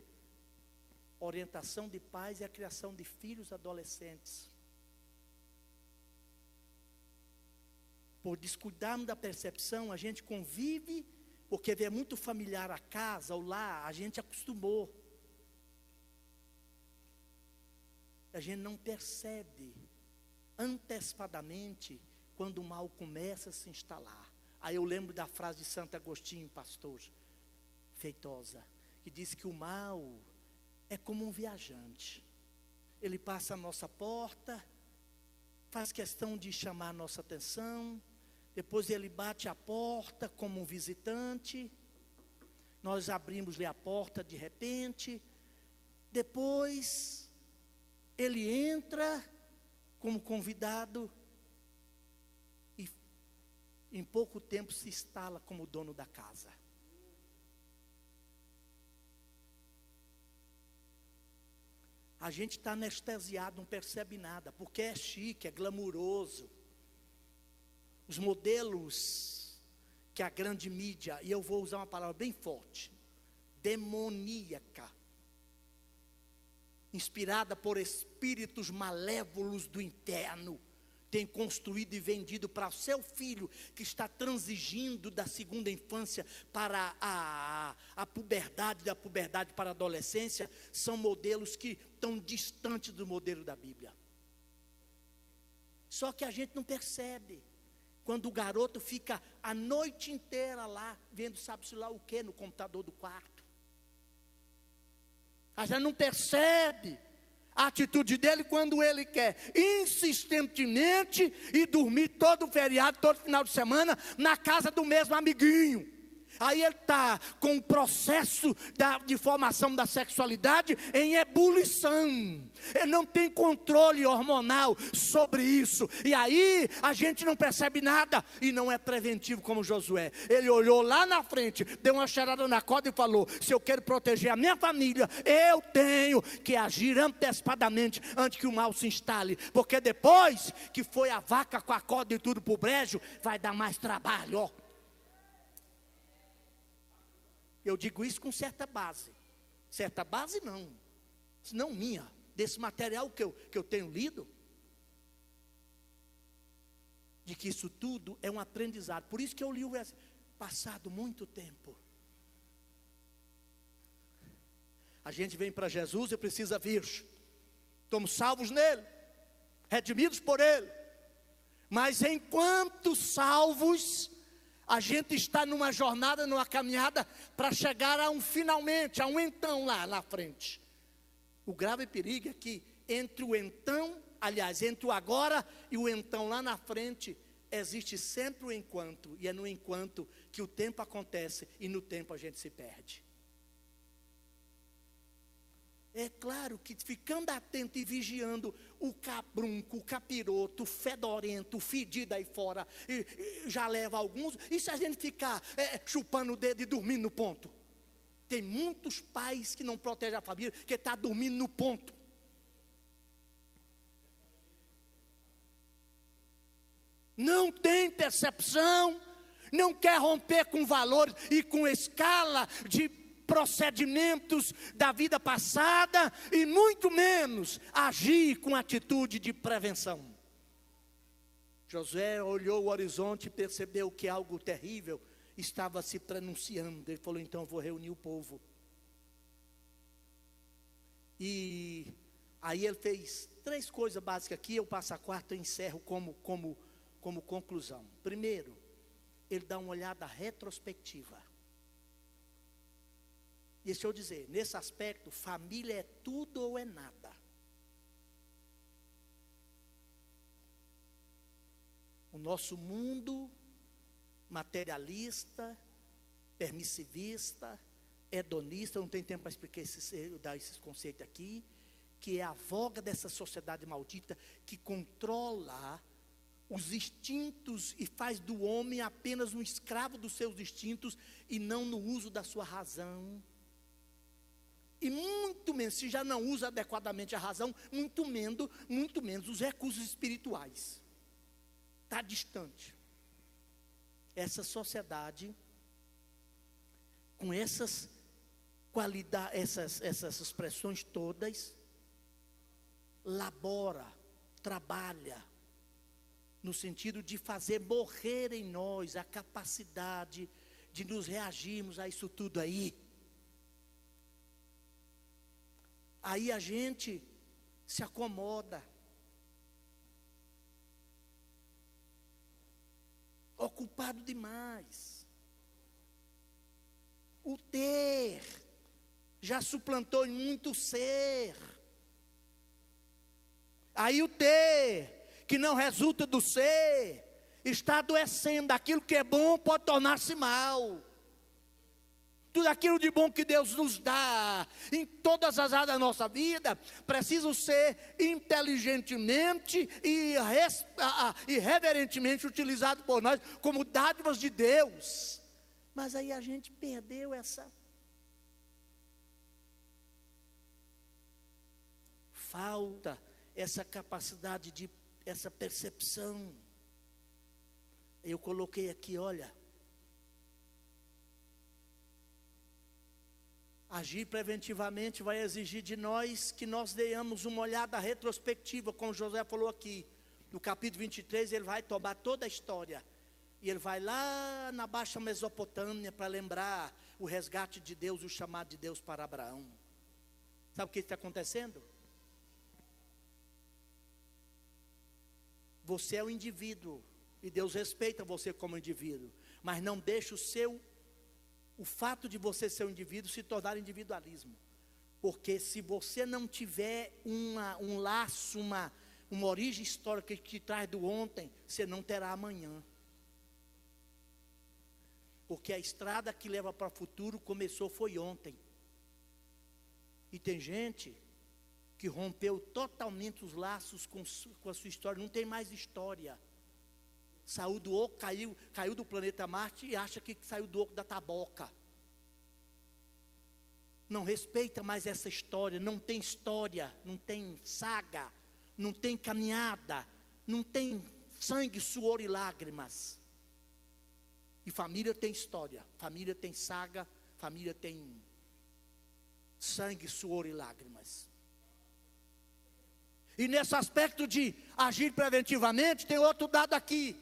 orientação de pais e a criação de filhos adolescentes. Por descuidarmos da percepção, a gente convive porque é muito familiar a casa, o lar, a gente acostumou. A gente não percebe antecipadamente quando o mal começa a se instalar. Aí eu lembro da frase de Santo Agostinho, pastor Feitosa, que diz que o mal é como um viajante. Ele passa a nossa porta, faz questão de chamar a nossa atenção, depois ele bate a porta como um visitante, nós abrimos-lhe a porta de repente, depois ele entra como convidado e em pouco tempo se instala como dono da casa. A gente está anestesiado, não percebe nada, porque é chique, é glamuroso. Os modelos que a grande mídia, e eu vou usar uma palavra bem forte, demoníaca, inspirada por espíritos malévolos do inferno, tem construído e vendido para o seu filho, que está transigindo da segunda infância para a puberdade, da puberdade para a adolescência, são modelos que estão distantes do modelo da Bíblia. Só que a gente não percebe, quando o garoto fica a noite inteira lá, vendo sabe-se lá o que no computador do quarto. A gente não percebe a atitude dele quando ele quer insistentemente ir dormir todo feriado, todo final de semana, na casa do mesmo amiguinho. Aí ele está com o processo de formação da sexualidade em ebulição. Ele não tem controle hormonal sobre isso. E aí a gente não percebe nada. E não é preventivo como Josué. Ele olhou lá na frente, deu uma cheirada na corda e falou: se eu quero proteger a minha família, eu tenho que agir antecipadamente antes que o mal se instale. Porque depois que foi a vaca com a corda e tudo para o brejo, vai dar mais trabalho, ó. Eu digo isso com certa base. Certa base não minha, desse material que eu tenho lido. De que isso tudo é um aprendizado. Por isso que eu li o versículo. Passado muito tempo, a gente vem para Jesus e precisa vir. Somos salvos nele, redimidos por ele. Mas enquanto salvos, a gente está numa jornada, numa caminhada para chegar a um finalmente, a um então lá na frente. O grave perigo é que entre o então, aliás, entre o agora e o então lá na frente, existe sempre o enquanto. E é no enquanto que o tempo acontece e no tempo a gente se perde. É claro que ficando atento e vigiando o cabrunco, o capiroto, o fedorento, o fedido aí fora, e já leva alguns. E se a gente ficar chupando o dedo e dormindo no ponto? Tem muitos pais que não protegem a família, que está dormindo no ponto. Não tem percepção, não quer romper com valores e com escala de procedimentos da vida passada, e muito menos agir com atitude de prevenção. Josué olhou o horizonte e percebeu que algo terrível estava se pronunciando. Ele falou: então eu vou reunir o povo. E aí ele fez 3 coisas básicas aqui. Eu passo a quarta e encerro como conclusão. Primeiro, ele dá uma olhada retrospectiva. E deixa eu dizer, nesse aspecto, família é tudo ou é nada. O nosso mundo materialista, permissivista, hedonista, não tem tempo para explicar dar esses conceitos aqui, que é a voga dessa sociedade maldita que controla os instintos e faz do homem apenas um escravo dos seus instintos e não no uso da sua razão. E muito menos, se já não usa adequadamente a razão, muito menos os recursos espirituais. Está distante. Essa sociedade, com essas qualidades, essas expressões todas, labora, trabalha, no sentido de fazer morrer em nós a capacidade de nos reagirmos a isso tudo aí. Aí a gente se acomoda, ocupado demais. O ter já suplantou em muito ser. Aí o ter, que não resulta do ser, está adoecendo. Aquilo que é bom pode tornar-se mal. Tudo aquilo de bom que Deus nos dá, em todas as áreas da nossa vida, precisa ser inteligentemente e reverentemente utilizado por nós como dádivas de Deus. Mas aí a gente perdeu falta essa capacidade essa percepção. Eu coloquei aqui, olha, agir preventivamente vai exigir de nós que nós dêamos uma olhada retrospectiva, como José falou aqui. No capítulo 23, ele vai tomar toda a história. E ele vai lá na Baixa Mesopotâmia para lembrar o resgate de Deus, o chamado de Deus para Abraão. Sabe o que está acontecendo? Você é um indivíduo, e Deus respeita você como indivíduo, mas não deixa o fato de você ser um indivíduo se tornar individualismo. Porque se você não tiver um laço, uma origem histórica que te traz do ontem, você não terá amanhã. Porque a estrada que leva para o futuro foi ontem. E tem gente que rompeu totalmente os laços com a sua história, não tem mais história. Saiu do oco, caiu do planeta Marte e acha que saiu do oco da taboca. Não respeita mais essa história, não tem saga, não tem caminhada, não tem sangue, suor e lágrimas. E família tem história, família tem saga, família tem sangue, suor e lágrimas. E nesse aspecto de agir preventivamente, tem outro dado aqui,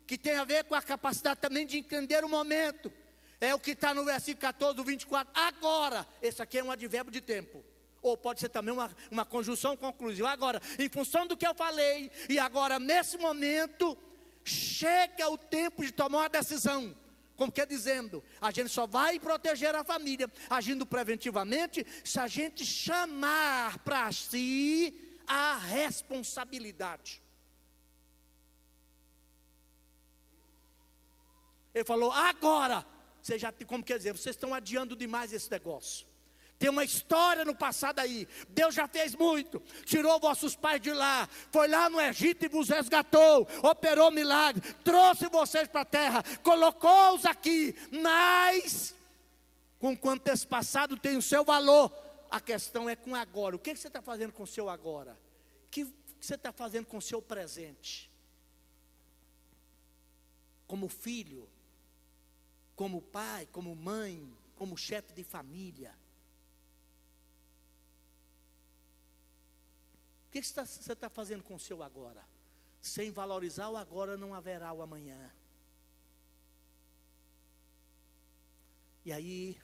que tem a ver com a capacidade também de entender o momento. É o que está no versículo 14, 24. Agora, esse aqui é um advérbio de tempo. Ou pode ser também uma conjunção conclusiva. Agora, em função do que eu falei, e agora nesse momento, chega o tempo de tomar uma decisão. Como quer dizendo, a gente só vai proteger a família, agindo preventivamente, se a gente chamar para si a responsabilidade. Ele falou, agora, como quer dizer, vocês estão adiando demais esse negócio. Tem uma história no passado aí, Deus já fez muito, tirou vossos pais de lá, foi lá no Egito e vos resgatou, operou milagre, trouxe vocês para a terra, colocou-os aqui, mas, com quanto esse passado tem o seu valor, a questão é com agora. O que você está fazendo com o seu agora? O que você está fazendo com o seu presente? Como filho, como pai, como mãe, como chefe de família. O que você está fazendo com o seu agora? Sem valorizar o agora, não haverá o amanhã. E aí,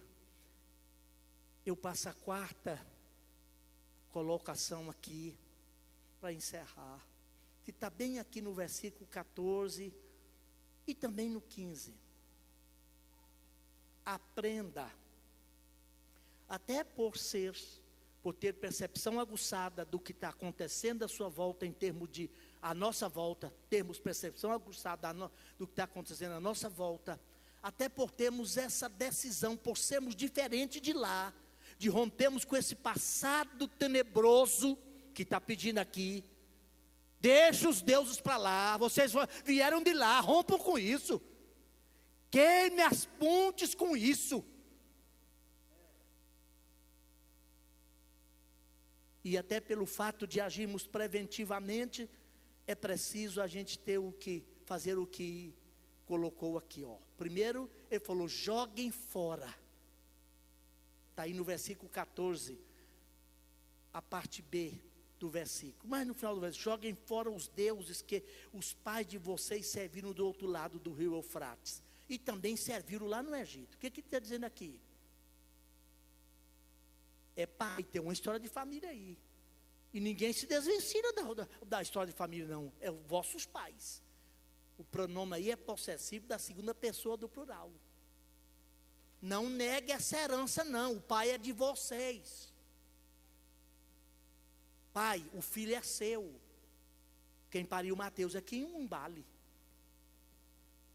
eu passo a quarta colocação aqui, para encerrar, que está bem aqui no versículo 14 e também no 15. Aprenda, até por ter percepção aguçada do que está acontecendo à sua volta, em termos de a nossa volta, termos percepção aguçada do que está acontecendo à nossa volta, até por termos essa decisão, por sermos diferentes de lá, de rompermos com esse passado tenebroso, que está pedindo aqui, deixa os deuses para lá, vocês vieram de lá, rompam com isso, queime as pontes com isso. E até pelo fato de agirmos preventivamente, é preciso a gente fazer o que colocou aqui, ó. Primeiro, ele falou, joguem fora. Está aí no versículo 14, a parte B do versículo. Mas no final do versículo, joguem fora os deuses que os pais de vocês serviram do outro lado do rio Eufrates. e também serviram lá no Egito. O que está dizendo aqui? Pai, tem uma história de família aí. E ninguém se desvencilha da história de família, não. É os vossos pais. O pronome aí é possessivo da segunda pessoa do plural. Não negue essa herança, não. O pai é de vocês. Pai, o filho é seu. Quem pariu Mateus aqui em Umbale.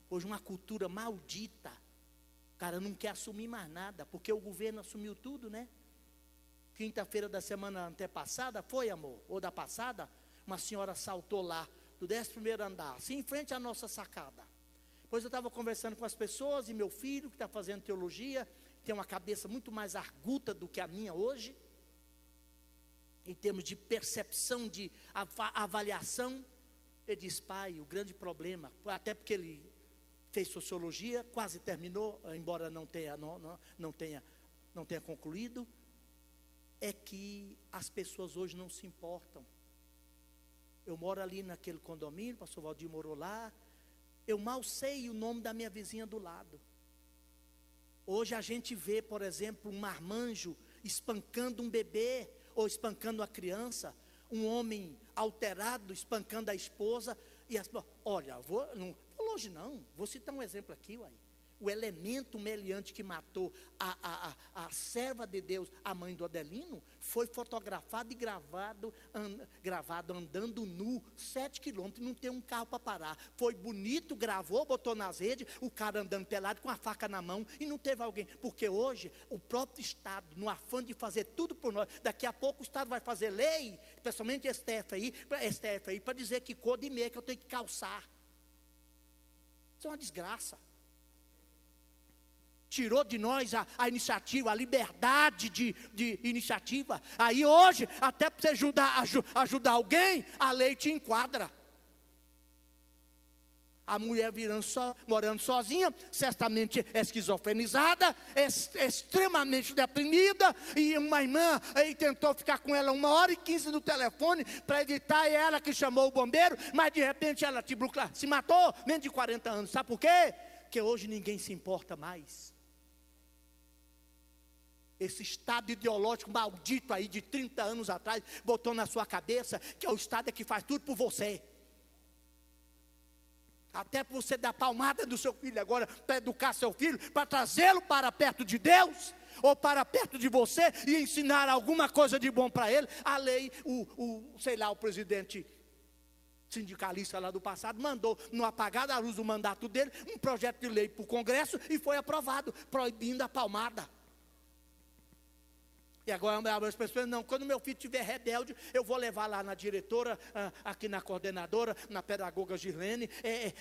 Hoje uma cultura maldita. O cara não quer assumir mais nada, porque o governo assumiu tudo, né? Quinta-feira da semana antepassada, foi, amor? Ou da passada, uma senhora saltou lá, do 11º andar, assim, em frente à nossa sacada. Depois eu estava conversando com as pessoas, e meu filho, que está fazendo teologia, tem uma cabeça muito mais arguta do que a minha hoje, em termos de percepção, de avaliação. Ele diz: pai, o grande problema, até porque ele fez sociologia, quase terminou, embora não tenha concluído, é que as pessoas hoje não se importam. Eu moro ali naquele condomínio, o pastor Valdir morou lá, eu mal sei o nome da minha vizinha do lado. Hoje a gente vê, por exemplo, um marmanjo espancando um bebê, ou espancando a criança, um homem alterado espancando a esposa, e olha, não vou longe não, vou citar um exemplo aqui, uai. O elemento meliante que matou a serva de Deus, a mãe do Adelino, foi fotografado e gravado andando nu, 7 quilômetros, não tem um carro para parar. Foi bonito, gravou, botou nas redes, o cara andando pelado com a faca na mão, e não teve alguém. Porque hoje, o próprio Estado, no afã de fazer tudo por nós, daqui a pouco o Estado vai fazer lei, especialmente STF aí, para dizer que cor de meia que eu tenho que calçar. Isso é uma desgraça. Tirou de nós a iniciativa, a liberdade de iniciativa. Aí hoje, até para você ajudar alguém, a lei te enquadra. A mulher morando sozinha, certamente esquizofrenizada, extremamente deprimida, e uma irmã aí tentou ficar com ela 1h15 no telefone para evitar, e ela que chamou o bombeiro, mas de repente ela se matou, menos de 40 anos. Sabe por quê? Porque hoje ninguém se importa mais. Esse estado ideológico maldito aí de 30 anos atrás, botou na sua cabeça que é o Estado que faz tudo por você. Até para você dar palmada do seu filho agora, para educar seu filho, para trazê-lo para perto de Deus, ou para perto de você, e ensinar alguma coisa de bom para ele. A lei, o presidente sindicalista lá do passado, mandou, no apagar da luz do mandato dele, um projeto de lei para o Congresso, e foi aprovado, proibindo a palmada. E agora as pessoas, não, quando meu filho estiver rebelde, eu vou levar lá na diretora, aqui na coordenadora, na pedagoga Girlene,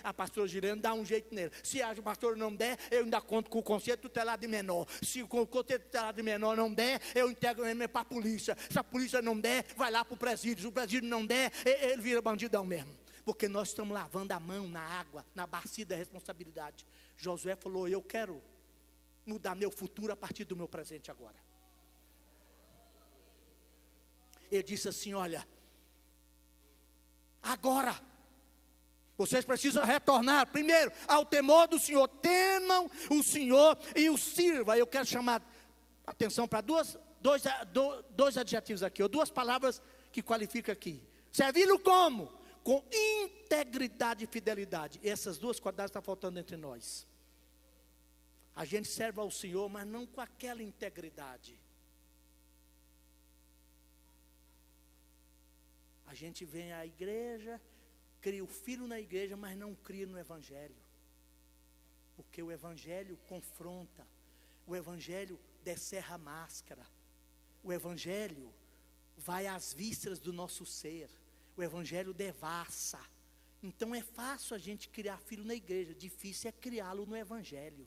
a pastora Girlene dá um jeito nele. Se a pastora não der, eu ainda conto com o conselho tutelar de menor. Se o conselho tutelar de menor não der, eu integro ele para a polícia. Se a polícia não der, vai lá para o presídio. Se o presídio não der, ele vira bandidão mesmo. Porque nós estamos lavando a mão na água, na bacia da responsabilidade. Josué falou: eu quero mudar meu futuro a partir do meu presente agora. Ele disse assim: olha, agora vocês precisam retornar primeiro ao temor do Senhor. Temam o Senhor e o sirva. Eu quero chamar a atenção para dois adjetivos aqui, ou duas palavras que qualificam aqui. Servi-lo como? Com integridade e fidelidade. Essas duas qualidades estão faltando entre nós. A gente serve ao Senhor, mas não com aquela integridade. A gente vem à igreja, cria o filho na igreja, mas não cria no Evangelho. Porque o Evangelho confronta, o Evangelho descerra a máscara, o Evangelho vai às vísceras do nosso ser, o Evangelho devassa. Então é fácil a gente criar filho na igreja, difícil é criá-lo no Evangelho.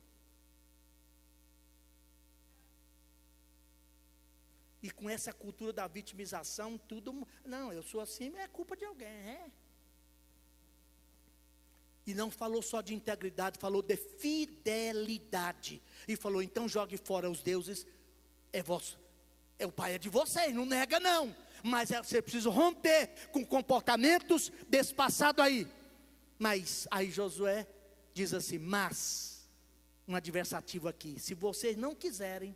E com essa cultura da vitimização, tudo, não, eu sou assim, é culpa de alguém, E não falou só de integridade, falou de fidelidade. E falou: então jogue fora os deuses, o pai é de vocês, não nega não. Mas você precisa romper com comportamentos desse passado aí. Mas aí Josué diz assim: mas um adversativo aqui. Se vocês não quiserem,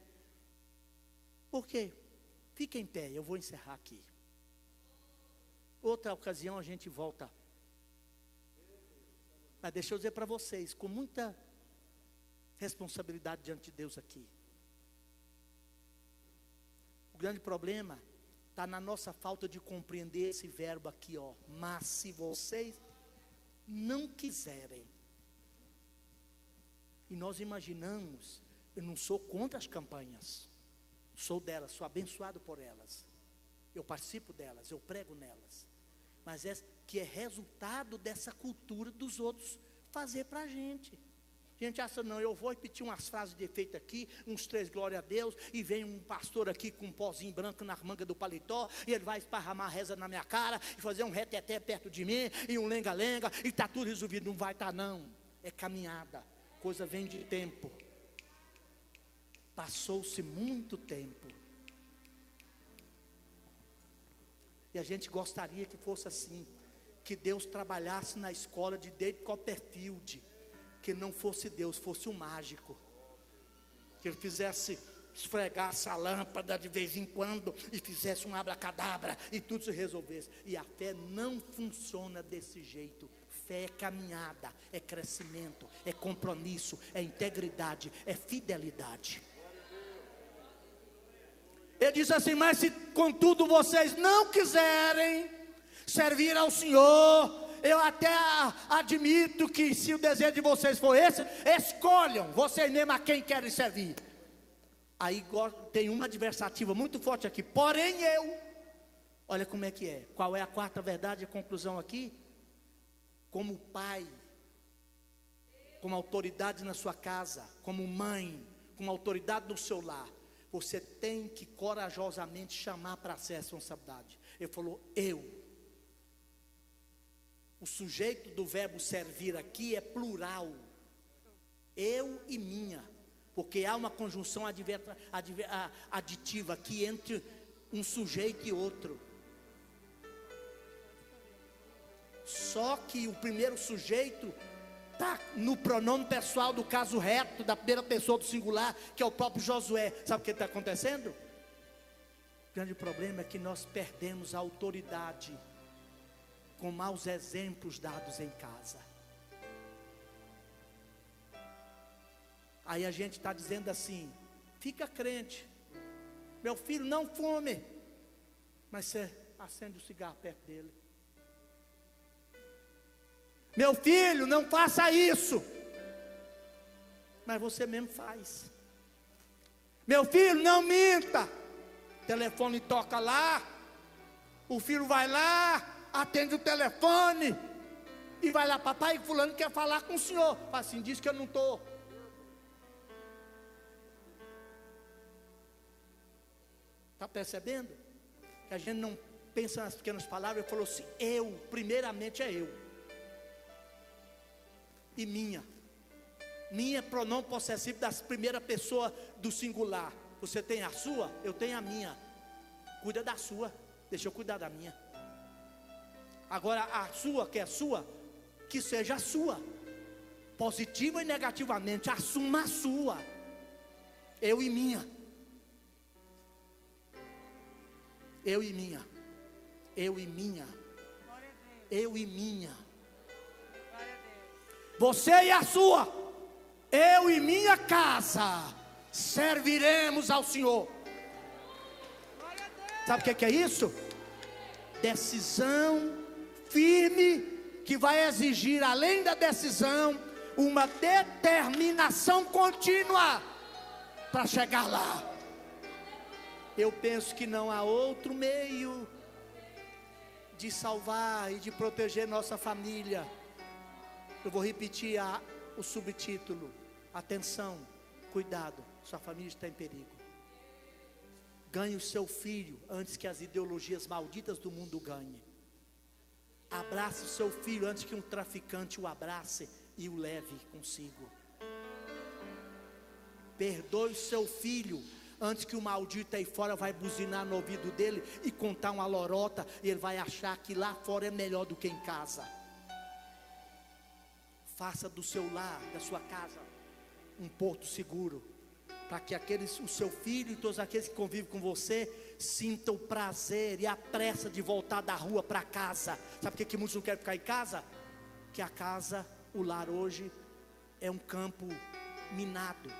por quê? Fiquem em pé, eu vou encerrar aqui. Outra ocasião a gente volta. Mas deixa eu dizer para vocês, com muita responsabilidade diante de Deus aqui. O grande problema está na nossa falta de compreender esse verbo aqui, ó. Mas se vocês não quiserem. E nós imaginamos, eu não sou contra as campanhas. Sou delas, sou abençoado por elas. Eu participo delas, eu prego nelas. Mas é que é resultado dessa cultura dos outros fazer para a gente. A gente acha, não, eu vou repetir umas frases de efeito aqui, uns 3 glória a Deus, e vem um pastor aqui com um pozinho branco na manga do paletó, e ele vai esparramar a reza na minha cara, e fazer um reteté perto de mim, e um lenga-lenga, e está tudo resolvido. Não vai estar não, é caminhada, coisa vem de tempo. Passou-se muito tempo. E a gente gostaria que fosse assim, que Deus trabalhasse na escola de David Copperfield, que não fosse Deus, fosse um mágico, que ele fizesse, esfregasse a lâmpada de vez em quando, e fizesse um abracadabra, e tudo se resolvesse. E a fé não funciona desse jeito. Fé é caminhada, é crescimento, é compromisso, é integridade, é fidelidade. Ele diz assim, mas se contudo vocês não quiserem servir ao Senhor, eu até admito que se o desejo de vocês for esse, escolham vocês mesmos a quem querem servir. Aí tem uma adversativa muito forte aqui, porém eu, olha como é que é, qual é a quarta verdade, a conclusão aqui? Como pai, como autoridade na sua casa, como mãe, como autoridade no seu lar, você tem que corajosamente chamar para si a responsabilidade. Ele falou, eu. O sujeito do verbo servir aqui é plural. Eu e minha. Porque há uma conjunção aditiva aqui entre um sujeito e outro. Só que o primeiro sujeito está no pronome pessoal do caso reto, da primeira pessoa do singular, que é o próprio Josué. Sabe o que está acontecendo? O grande problema é que nós perdemos a autoridade com maus exemplos dados em casa. Aí a gente está dizendo assim, fica crente, meu filho não fume, mas você acende o cigarro perto dele. Meu filho, não faça isso, mas você mesmo faz. Meu filho, não minta. O telefone toca lá, o filho vai lá, atende o telefone, e vai lá, papai, fulano quer falar com o senhor. Fala assim, diz que eu não estou. Está percebendo? Que a gente não pensa nas pequenas palavras. Ele falou assim, eu, primeiramente é eu. E minha é pronome possessivo das primeira pessoa do singular. Você tem a sua, eu tenho a minha. Cuida da sua, deixa eu cuidar da minha. Agora a sua, que é sua, que seja a sua, positiva e negativamente, assuma a sua. Eu e minha. Eu e minha. Eu e minha. Eu e minha. Você e a sua, eu e minha casa, serviremos ao Senhor. Sabe o que é isso? Decisão firme, que vai exigir, além da decisão, uma determinação contínua, para chegar lá. Eu penso que não há outro meio de salvar e de proteger nossa família. Eu vou repetir o subtítulo. Atenção, cuidado, sua família está em perigo. Ganhe o seu filho antes que as ideologias malditas do mundo ganhem. Abrace o seu filho antes que um traficante o abrace e o leve consigo. Perdoe o seu filho antes que o maldito aí fora vai buzinar no ouvido dele e contar uma lorota, e ele vai achar que lá fora é melhor do que em casa. Faça do seu lar, da sua casa, um porto seguro, para que o seu filho e todos aqueles que convivem com você sintam o prazer e a pressa de voltar da rua para casa. Sabe por que muitos não querem ficar em casa? Que a casa, o lar hoje é um campo minado.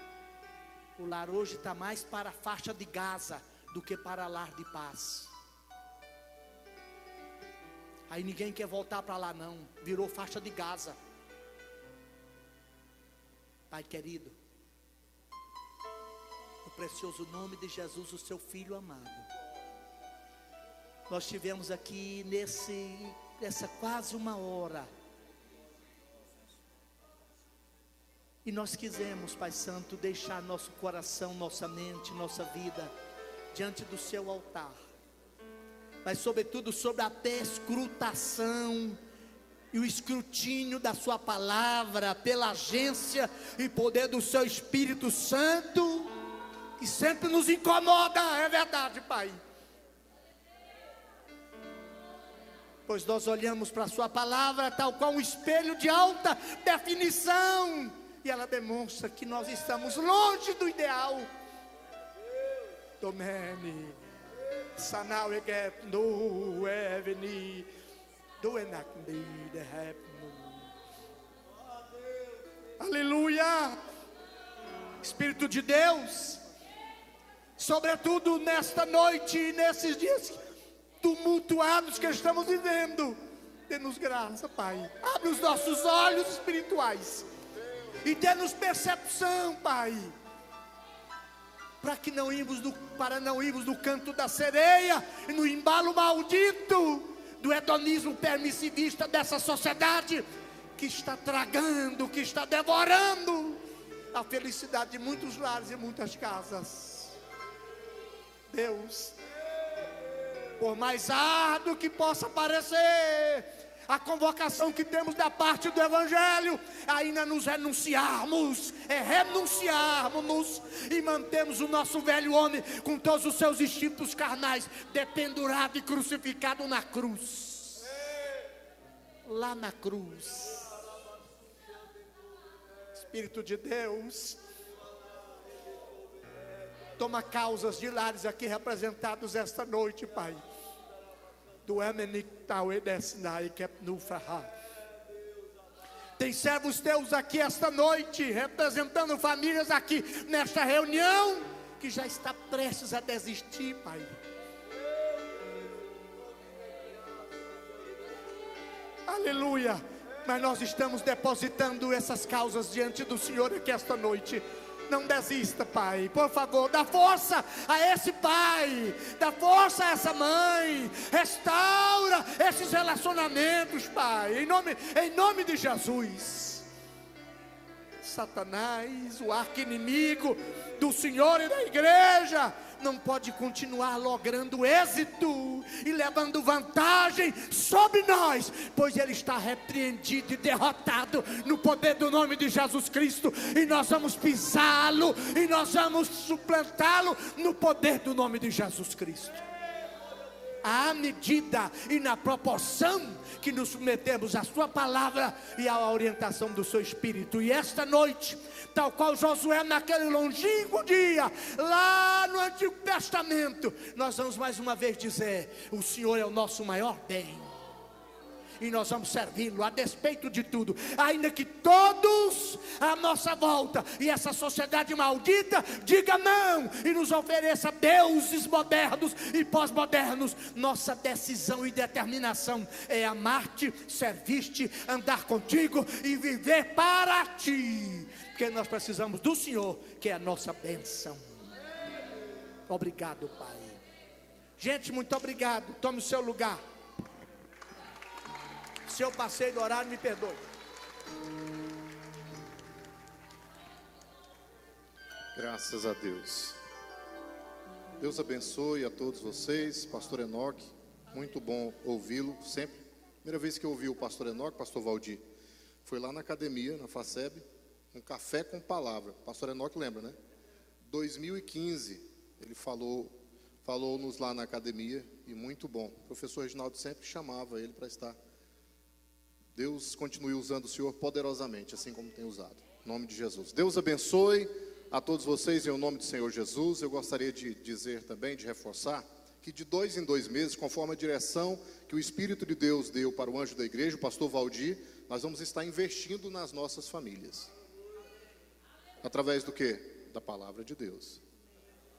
O lar hoje está mais para a faixa de Gaza do que para lar de paz. Aí ninguém quer voltar para lá não, virou faixa de Gaza. Pai querido, no precioso nome de Jesus, o seu Filho amado, nós tivemos aqui nessa quase uma hora, e nós quisemos, Pai Santo, deixar nosso coração, nossa mente, nossa vida diante do seu altar, mas sobretudo sobre a perscrutação e o escrutínio da sua palavra, pela agência e poder do seu Espírito Santo, que sempre nos incomoda, é verdade, Pai. Pois nós olhamos para a sua palavra tal qual um espelho de alta definição, e ela demonstra que nós estamos longe do ideal. Domene, sanau eget no eveni, do enacni de repno. Aleluia! Espírito de Deus, sobretudo nesta noite e nesses dias tumultuados que estamos vivendo, dê-nos graça, Pai. Abre os nossos olhos espirituais e dê-nos percepção, Pai, para não irmos no canto da sereia e no embalo maldito do hedonismo permissivista dessa sociedade que está tragando, que está devorando a felicidade de muitos lares e muitas casas. Deus, por mais árduo que possa parecer a convocação que temos da parte do Evangelho, ainda nos renunciarmos e mantemos o nosso velho homem com todos os seus instintos carnais dependurado e crucificado na cruz, lá na cruz. Espírito de Deus, toma causas de lares aqui representados esta noite, Pai. Tem servos teus aqui esta noite, representando famílias aqui nesta reunião, que já está prestes a desistir, Pai. Aleluia. Mas nós estamos depositando essas causas diante do Senhor aqui esta noite. Não desista, Pai, por favor, dá força a esse pai, dá força a essa mãe, restaura esses relacionamentos, Pai, em nome de Jesus. Satanás, o arqui-inimigo do Senhor e da igreja, não pode continuar logrando êxito e levando vantagem sobre nós, pois ele está repreendido e derrotado no poder do nome de Jesus Cristo, e nós vamos pisá-lo e nós vamos suplantá-lo no poder do nome de Jesus Cristo. À medida e na proporção que nos submetemos à sua palavra e à orientação do seu Espírito. E esta noite, tal qual Josué naquele longínquo dia, lá no Antigo Testamento, nós vamos mais uma vez dizer: o Senhor é o nosso maior bem, e nós vamos servi-lo a despeito de tudo, ainda que todos à nossa volta e essa sociedade maldita diga não e nos ofereça deuses modernos e pós-modernos. Nossa decisão e determinação é amar-te, servir-te, andar contigo e viver para ti, porque nós precisamos do Senhor, que é a nossa bênção. Obrigado, Pai. Gente, muito obrigado. Tome o seu lugar. Se eu passei do horário, me perdoe. Graças a Deus. Deus abençoe a todos vocês. Pastor Enoque, muito bom ouvi-lo sempre. Primeira vez que eu ouvi o pastor Enoque, pastor Valdir, foi lá na academia, na FACEB, um café com palavra. Pastor Enoque lembra, né? 2015, ele falou-nos lá na academia, e muito bom. O professor Reginaldo sempre chamava ele para estar. Deus continue usando o Senhor poderosamente, assim como tem usado. Em nome de Jesus. Deus abençoe a todos vocês em nome do Senhor Jesus. Eu gostaria de dizer também, de reforçar, que de 2 em 2 meses, conforme a direção que o Espírito de Deus deu para o anjo da igreja, o pastor Valdir, nós vamos estar investindo nas nossas famílias. Através do quê? Da palavra de Deus.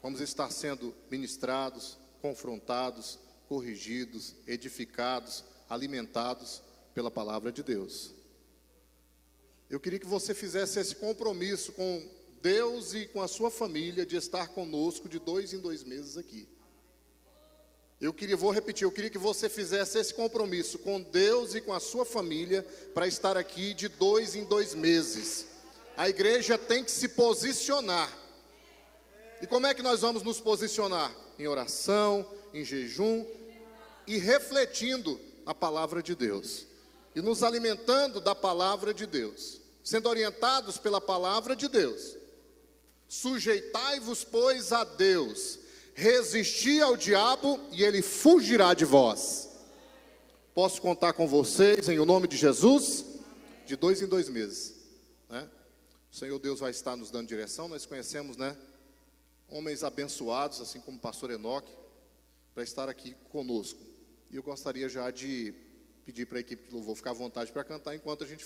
Vamos estar sendo ministrados, confrontados, corrigidos, edificados, alimentados pela palavra de Deus. Eu queria que você fizesse esse compromisso com Deus e com a sua família de estar conosco de 2 em 2 meses aqui. Vou repetir, eu queria que você fizesse esse compromisso com Deus e com a sua família para estar aqui de 2 em 2 meses. A igreja tem que se posicionar. E como é que nós vamos nos posicionar? Em oração, em jejum e refletindo a palavra de Deus. E nos alimentando da palavra de Deus. Sendo orientados pela palavra de Deus. Sujeitai-vos, pois, a Deus. Resisti ao diabo e ele fugirá de vós. Posso contar com vocês em o nome de Jesus? De 2 em 2 meses, né? O Senhor Deus vai estar nos dando direção. Nós conhecemos, né, homens abençoados, assim como o pastor Enoque, para estar aqui conosco. E eu gostaria já de pedir para a equipe que louvou ficar à vontade para cantar enquanto a gente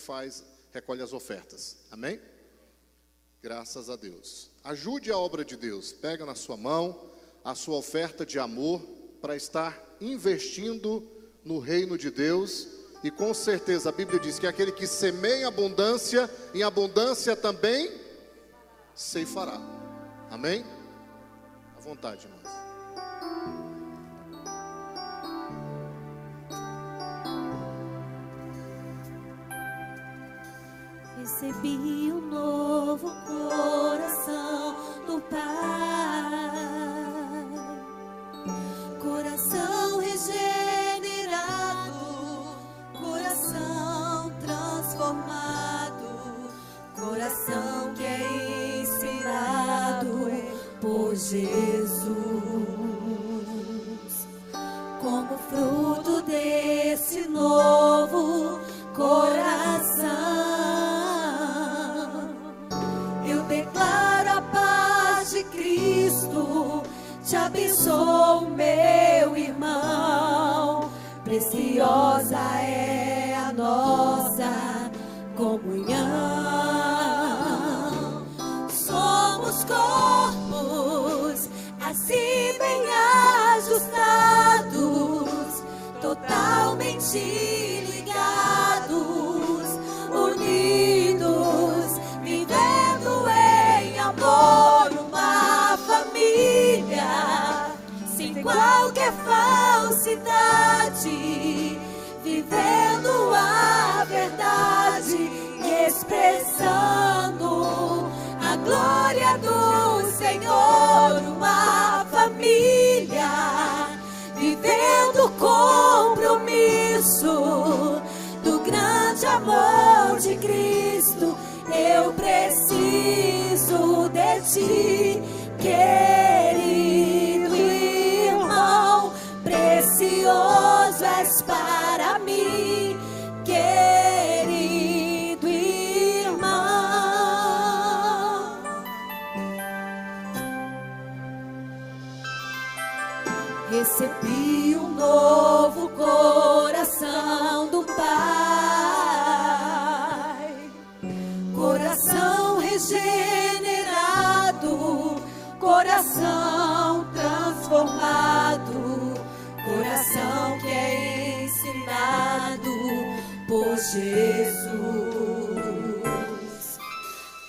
recolhe as ofertas. Amém? Graças a Deus. Ajude a obra de Deus. Pega na sua mão a sua oferta de amor para estar investindo no reino de Deus. E com certeza a Bíblia diz que aquele que semeia em abundância também ceifará. Amém? À vontade, irmãos. Recebi um novo coração do Pai, coração regenerado, coração transformado, coração que é inspirado por Jesus. Como fruto desse novo coração, Cristo, te abençoo, meu irmão. Preciosa é a nossa comunhão. Somos corpos assim bem ajustados, totalmente ligados, unidos, vivendo em amor. Sem qualquer falsidade, vivendo a verdade, expressando a glória do Senhor. Uma família, vivendo o compromisso do grande amor de Cristo. Eu preciso de ti, querido irmão, precioso és para mim, querido irmão. Recebi um novo coração do Pai, coração regenerado, coração transformado, coração que é ensinado por Jesus.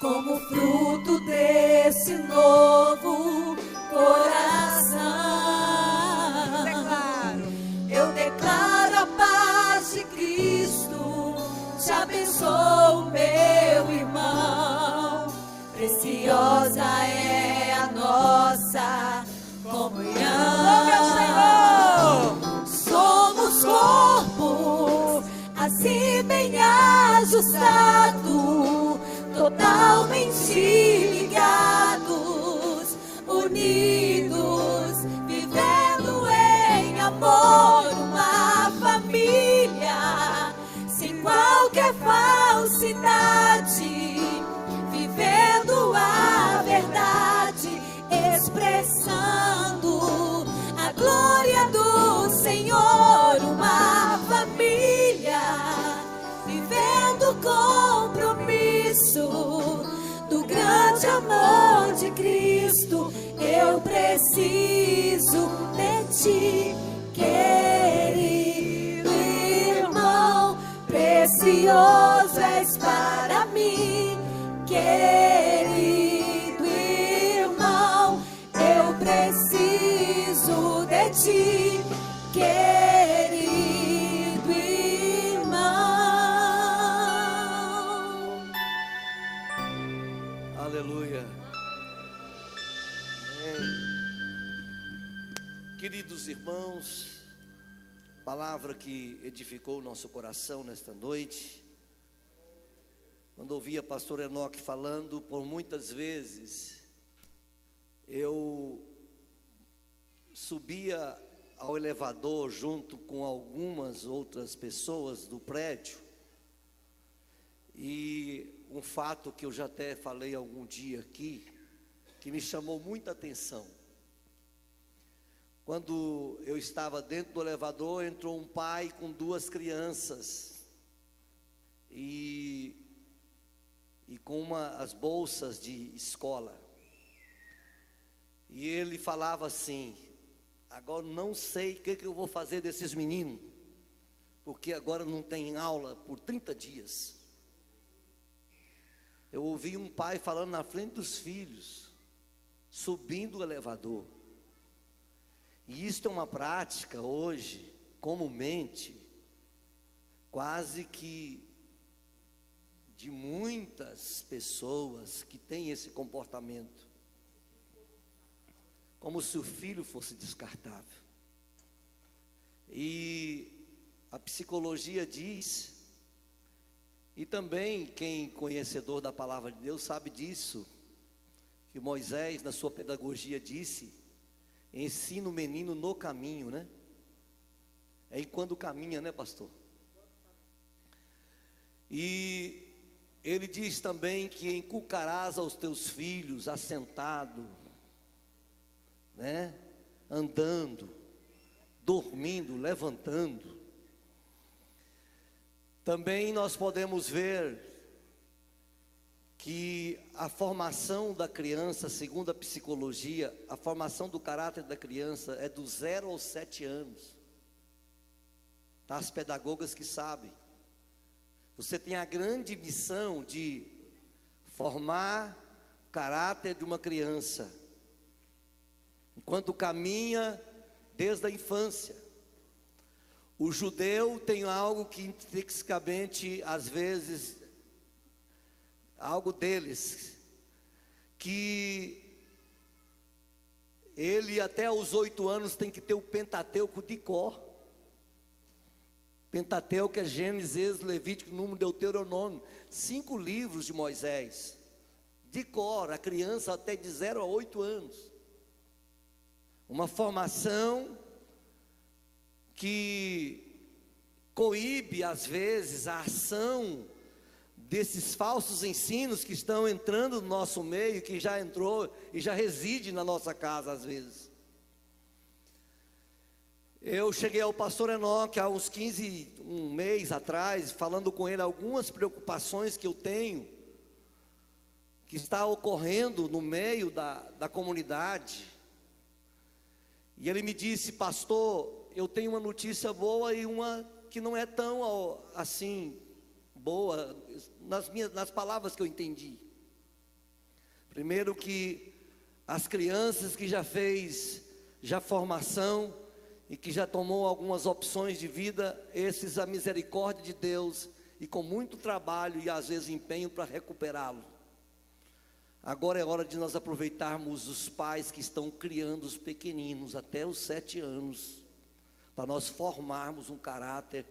Como fruto desse novo coração, eu declaro a paz de Cristo, te abençoo, meu irmão. Preciosa é a nossa comunhão. Meu Senhor, somos corpo assim bem ajustado, totalmente ligados, unidos, vivendo em amor, uma família, sem qualquer falsidade, de amor de Cristo, eu preciso de ti, querido irmão, precioso és para mim, querido irmão, eu preciso de ti, querido irmão. Aleluia. Queridos irmãos, palavra que edificou o nosso coração nesta noite. Quando ouvia pastor Enoque falando, por muitas vezes eu subia ao elevador junto com algumas outras pessoas do prédio, e um fato que eu já até falei algum dia aqui, que me chamou muita atenção. Quando eu estava dentro do elevador, entrou um pai com 2 crianças e com as bolsas de escola. E ele falava assim: agora não sei o que eu vou fazer desses meninos, porque agora não tem aula por 30 dias. Eu ouvi um pai falando na frente dos filhos, subindo o elevador. E isto é uma prática hoje, comumente, quase que de muitas pessoas que têm esse comportamento, como se o filho fosse descartável. E a psicologia diz, e também quem conhecedor da palavra de Deus sabe disso, que Moisés na sua pedagogia disse: ensina o menino no caminho, né? É enquanto caminha, né, pastor? E ele diz também que inculcarás aos teus filhos assentado, né? Andando, dormindo, levantando. Também nós podemos ver que a formação da criança, segundo a psicologia, a formação do caráter da criança é do 0 aos 7 anos. Tá, as pedagogas que sabem. Você tem a grande missão de formar o caráter de uma criança, enquanto caminha desde a infância. O judeu tem algo que intrinsecamente, às vezes, algo deles, que ele até aos 8 anos tem que ter o Pentateuco de cor. Pentateuco é Gênesis, Êxodo, Levítico, Número, Deuteronômio, 5 livros de Moisés, de cor, a criança até de 0 a 8 anos. Uma formação que coíbe às vezes a ação desses falsos ensinos que estão entrando no nosso meio, que já entrou e já reside na nossa casa às vezes. Eu cheguei ao pastor Enoque há uns um mês atrás, falando com ele algumas preocupações que eu tenho, que está ocorrendo no meio da comunidade. E ele me disse: pastor, eu tenho uma notícia boa e uma que não é tão assim boa, nas palavras que eu entendi. Primeiro, que as crianças que já formação e que já tomou algumas opções de vida, esses a misericórdia de Deus, e com muito trabalho e às vezes empenho para recuperá-lo. Agora é hora de nós aproveitarmos os pais que estão criando os pequeninos até os 7 anos, para nós formarmos um caráter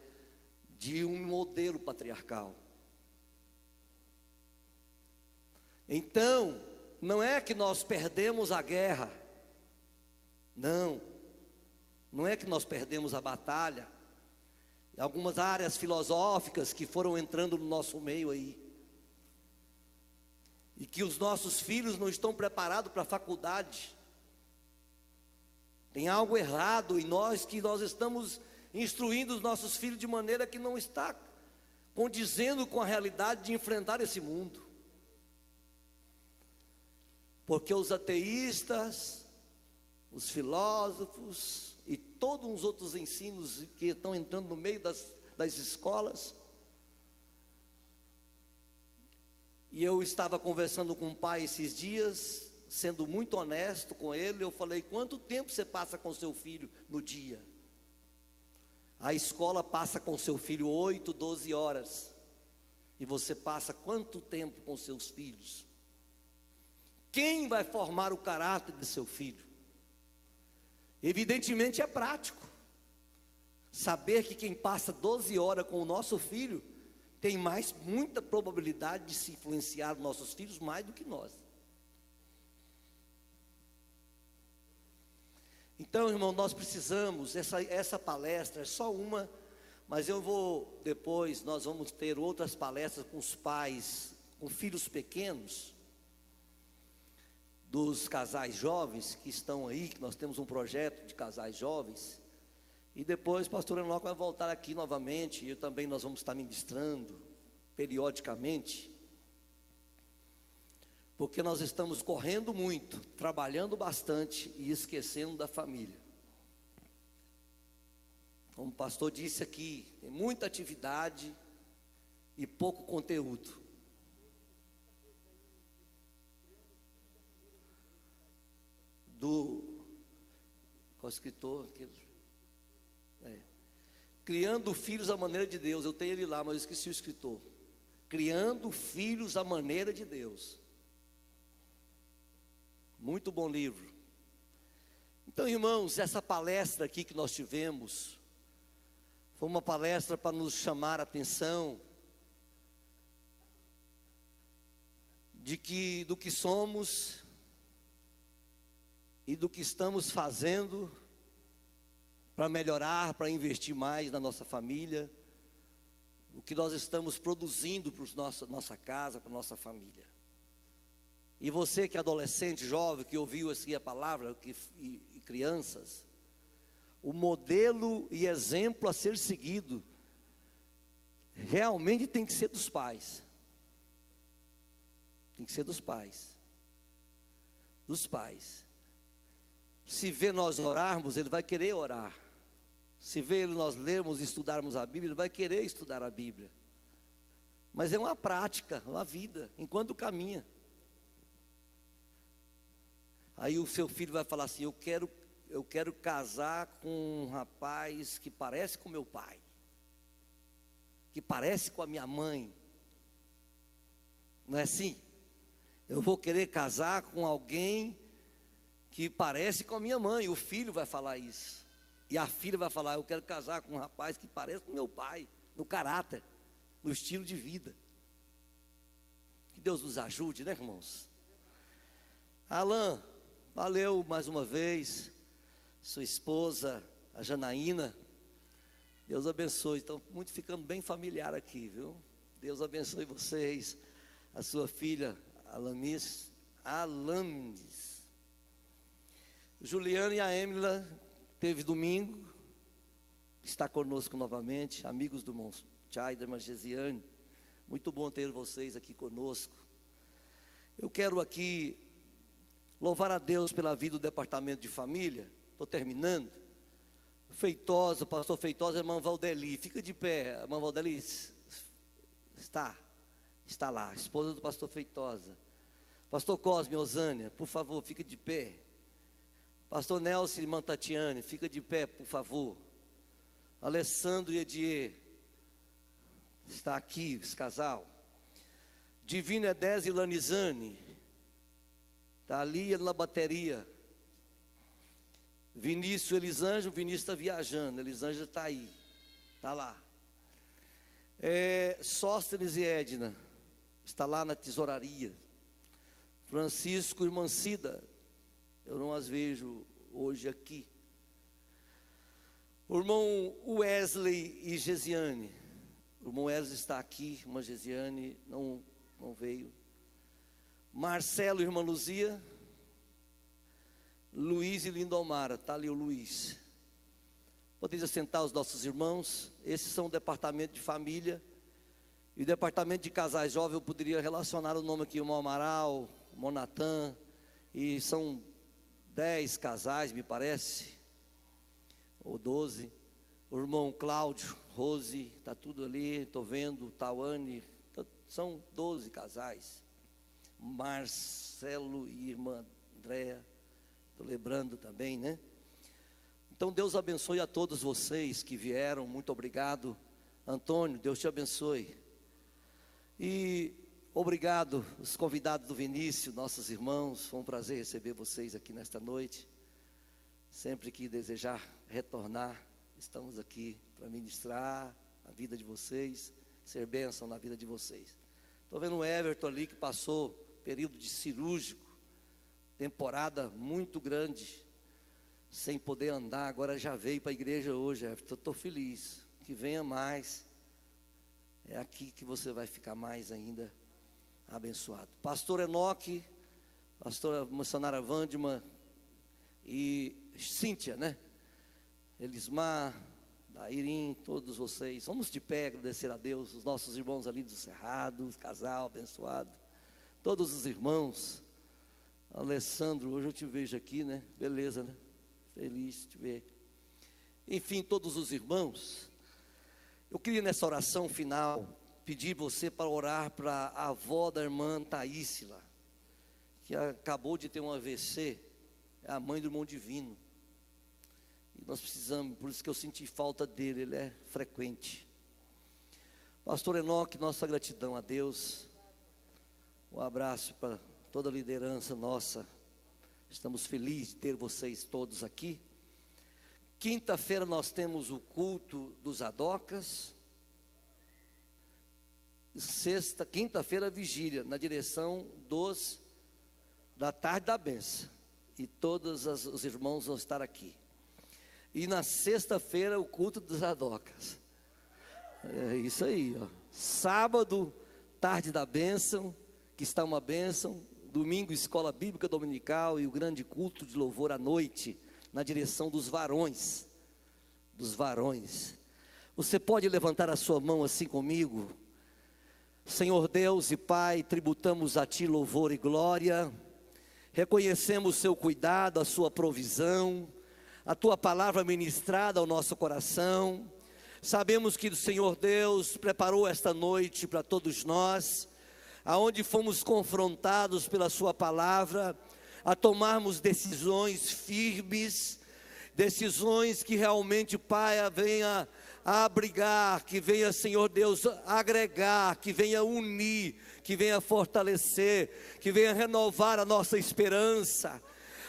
de um modelo patriarcal. Então, não é que nós perdemos a guerra, não é que nós perdemos a batalha. Algumas áreas filosóficas que foram entrando no nosso meio aí, e que os nossos filhos não estão preparados para a faculdade. Tem algo errado em nós, que nós estamos instruindo os nossos filhos de maneira que não está condizendo com a realidade de enfrentar esse mundo. Porque os ateístas, os filósofos e todos os outros ensinos que estão entrando no meio das escolas. E eu estava conversando com um pai esses dias, sendo muito honesto com ele. Eu falei: quanto tempo você passa com seu filho no dia? A escola passa com seu filho 8, 12 horas. E você passa quanto tempo com seus filhos? Quem vai formar o caráter de seu filho? Evidentemente é prático. Saber que quem passa 12 horas com o nosso filho tem muita probabilidade de se influenciar nossos filhos mais do que nós. Então, irmão, nós precisamos, essa palestra é só uma, mas nós vamos ter outras palestras com os pais, com filhos pequenos, dos casais jovens que estão aí, que nós temos um projeto de casais jovens. E depois o pastor Enoque vai voltar aqui novamente, e nós vamos estar ministrando periodicamente, porque nós estamos correndo muito, trabalhando bastante e esquecendo da família. Como o pastor disse aqui, tem muita atividade e pouco conteúdo. Qual escritor? Criando filhos à maneira de Deus. Eu tenho ele lá, mas eu esqueci o escritor. Criando filhos à maneira de Deus. Muito bom livro. Então, irmãos, essa palestra aqui que nós tivemos foi uma palestra para nos chamar a atenção do que somos e do que estamos fazendo para melhorar, para investir mais na nossa família, o que nós estamos produzindo para nossa casa, para nossa família. E você que é adolescente, jovem, que ouviu assim a palavra, e crianças, o modelo e exemplo a ser seguido realmente tem que ser dos pais. Tem que ser dos pais. Dos pais. Se vê nós orarmos, ele vai querer orar. Se vê nós lermos e estudarmos a Bíblia, ele vai querer estudar a Bíblia. Mas é uma prática, uma vida, enquanto caminha. Aí o seu filho vai falar assim: eu quero casar com um rapaz que parece com meu pai, que parece com a minha mãe. Não é assim? Eu vou querer casar com alguém que parece com a minha mãe. O filho vai falar isso. E a filha vai falar: eu quero casar com um rapaz que parece com meu pai, no caráter, no estilo de vida. Que Deus nos ajude, né, irmãos? Alan, valeu mais uma vez. Sua esposa, a Janaína, Deus abençoe. Estão ficando bem familiar aqui, viu? Deus abençoe vocês. A sua filha, Alanis. Juliana e a Emila, teve domingo, está conosco novamente, amigos do irmão Chay, da irmã Gesiane. Muito bom ter vocês aqui conosco. Eu quero aqui louvar a Deus pela vida do departamento de família. Estou terminando. Feitosa, pastor Feitosa, irmã Valdeli, fica de pé. A irmã Valdeli está lá, esposa do pastor Feitosa. Pastor Cosme, Osânia, por favor, fica de pé. Pastor Nelson e irmã Tatiane, fica de pé, por favor. Alessandro e Edier, está aqui, esse casal. Divino Edés e Lanizane, está ali na bateria. Vinícius Elisângelo, Vinícius está viajando, Elisângelo está aí, está lá. Sóstenes e Edna, está lá na tesouraria. Francisco e irmã Cida, eu não as vejo hoje aqui. O irmão Wesley e Gesiane, o irmão Wesley está aqui, irmã Gesiane não veio. Marcelo e irmã Luzia, Luiz e Lindomara, está ali o Luiz. Podem assentar os nossos irmãos. Esses são o departamento de família. E o departamento de casais jovens, eu poderia relacionar o nome aqui, o irmão Amaral, o irmão Natan, E são 10 casais, me parece, ou 12. O irmão Cláudio, Rose, está tudo ali, estou vendo, Tawane, são 12 casais. Marcelo e irmã Andréa, estou lembrando também, né? Então Deus abençoe a todos vocês que vieram, muito obrigado. Antônio, Deus te abençoe. E obrigado, os convidados do Vinícius, nossos irmãos, foi um prazer receber vocês aqui nesta noite. Sempre que desejar retornar, estamos aqui para ministrar a vida de vocês, ser bênção na vida de vocês. Estou vendo o Everton ali que passou período de cirúrgico, temporada muito grande, sem poder andar, agora já veio para a igreja hoje, Everton. Estou feliz, que venha mais, é aqui que você vai ficar mais ainda abençoado. Pastor Enoque, pastora missionária Wandima e Cíntia, né? Elismar, Dairim, todos vocês, vamos de pé agradecer a Deus, os nossos irmãos ali do Cerrado, os casal abençoado, todos os irmãos. Alessandro, hoje eu te vejo aqui, né? Beleza, né? Feliz de te ver. Enfim, todos os irmãos, eu queria nessa oração final pedir você para orar para a avó da irmã Taísila, que acabou de ter um AVC, é a mãe do irmão Divino. E nós precisamos, por isso que eu senti falta dele, ele é frequente. Pastor Enoque, nossa gratidão a Deus. Um abraço para toda a liderança nossa. Estamos felizes de ter vocês todos aqui. Quinta-feira nós temos o culto dos Adocas. Quinta-feira, vigília, na direção da tarde da benção. E todos os irmãos vão estar aqui. E na sexta-feira, o culto dos Adocas. É isso aí, ó. Sábado, tarde da bênção, que está uma bênção. Domingo, escola bíblica dominical e o grande culto de louvor à noite, na direção dos varões. Dos varões. Você pode levantar a sua mão assim comigo? Senhor Deus e Pai, tributamos a Ti louvor e glória. Reconhecemos o Seu cuidado, a Sua provisão, a Tua palavra ministrada ao nosso coração. Sabemos que o Senhor Deus preparou esta noite para todos nós, aonde fomos confrontados pela Sua palavra, a tomarmos decisões firmes, decisões que realmente, Pai, venha a abrigar, que venha, Senhor Deus, agregar, que venha unir, que venha fortalecer, que venha renovar a nossa esperança.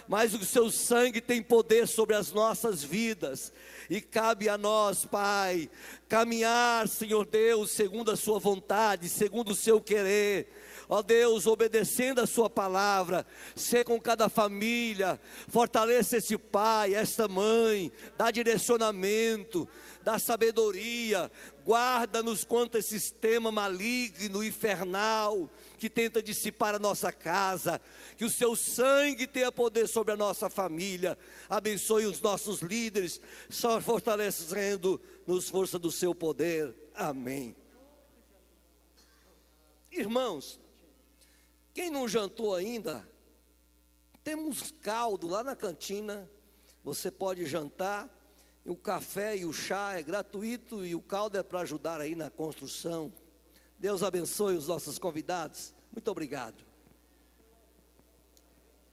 Mas o Seu sangue tem poder sobre as nossas vidas, e cabe a nós, Pai, caminhar, Senhor Deus, segundo a Sua vontade, segundo o Seu querer. Ó Deus, obedecendo a Sua palavra, ser com cada família, fortaleça esse pai, esta mãe, dá direcionamento, dá sabedoria, guarda-nos contra esse sistema maligno, infernal, que tenta dissipar a nossa casa. Que o Seu sangue tenha poder sobre a nossa família, abençoe os nossos líderes, só fortalecendo-nos força do Seu poder, amém. Irmãos, quem não jantou ainda, temos caldo lá na cantina, você pode jantar, o café e o chá é gratuito e o caldo é para ajudar aí na construção. Deus abençoe os nossos convidados, muito obrigado.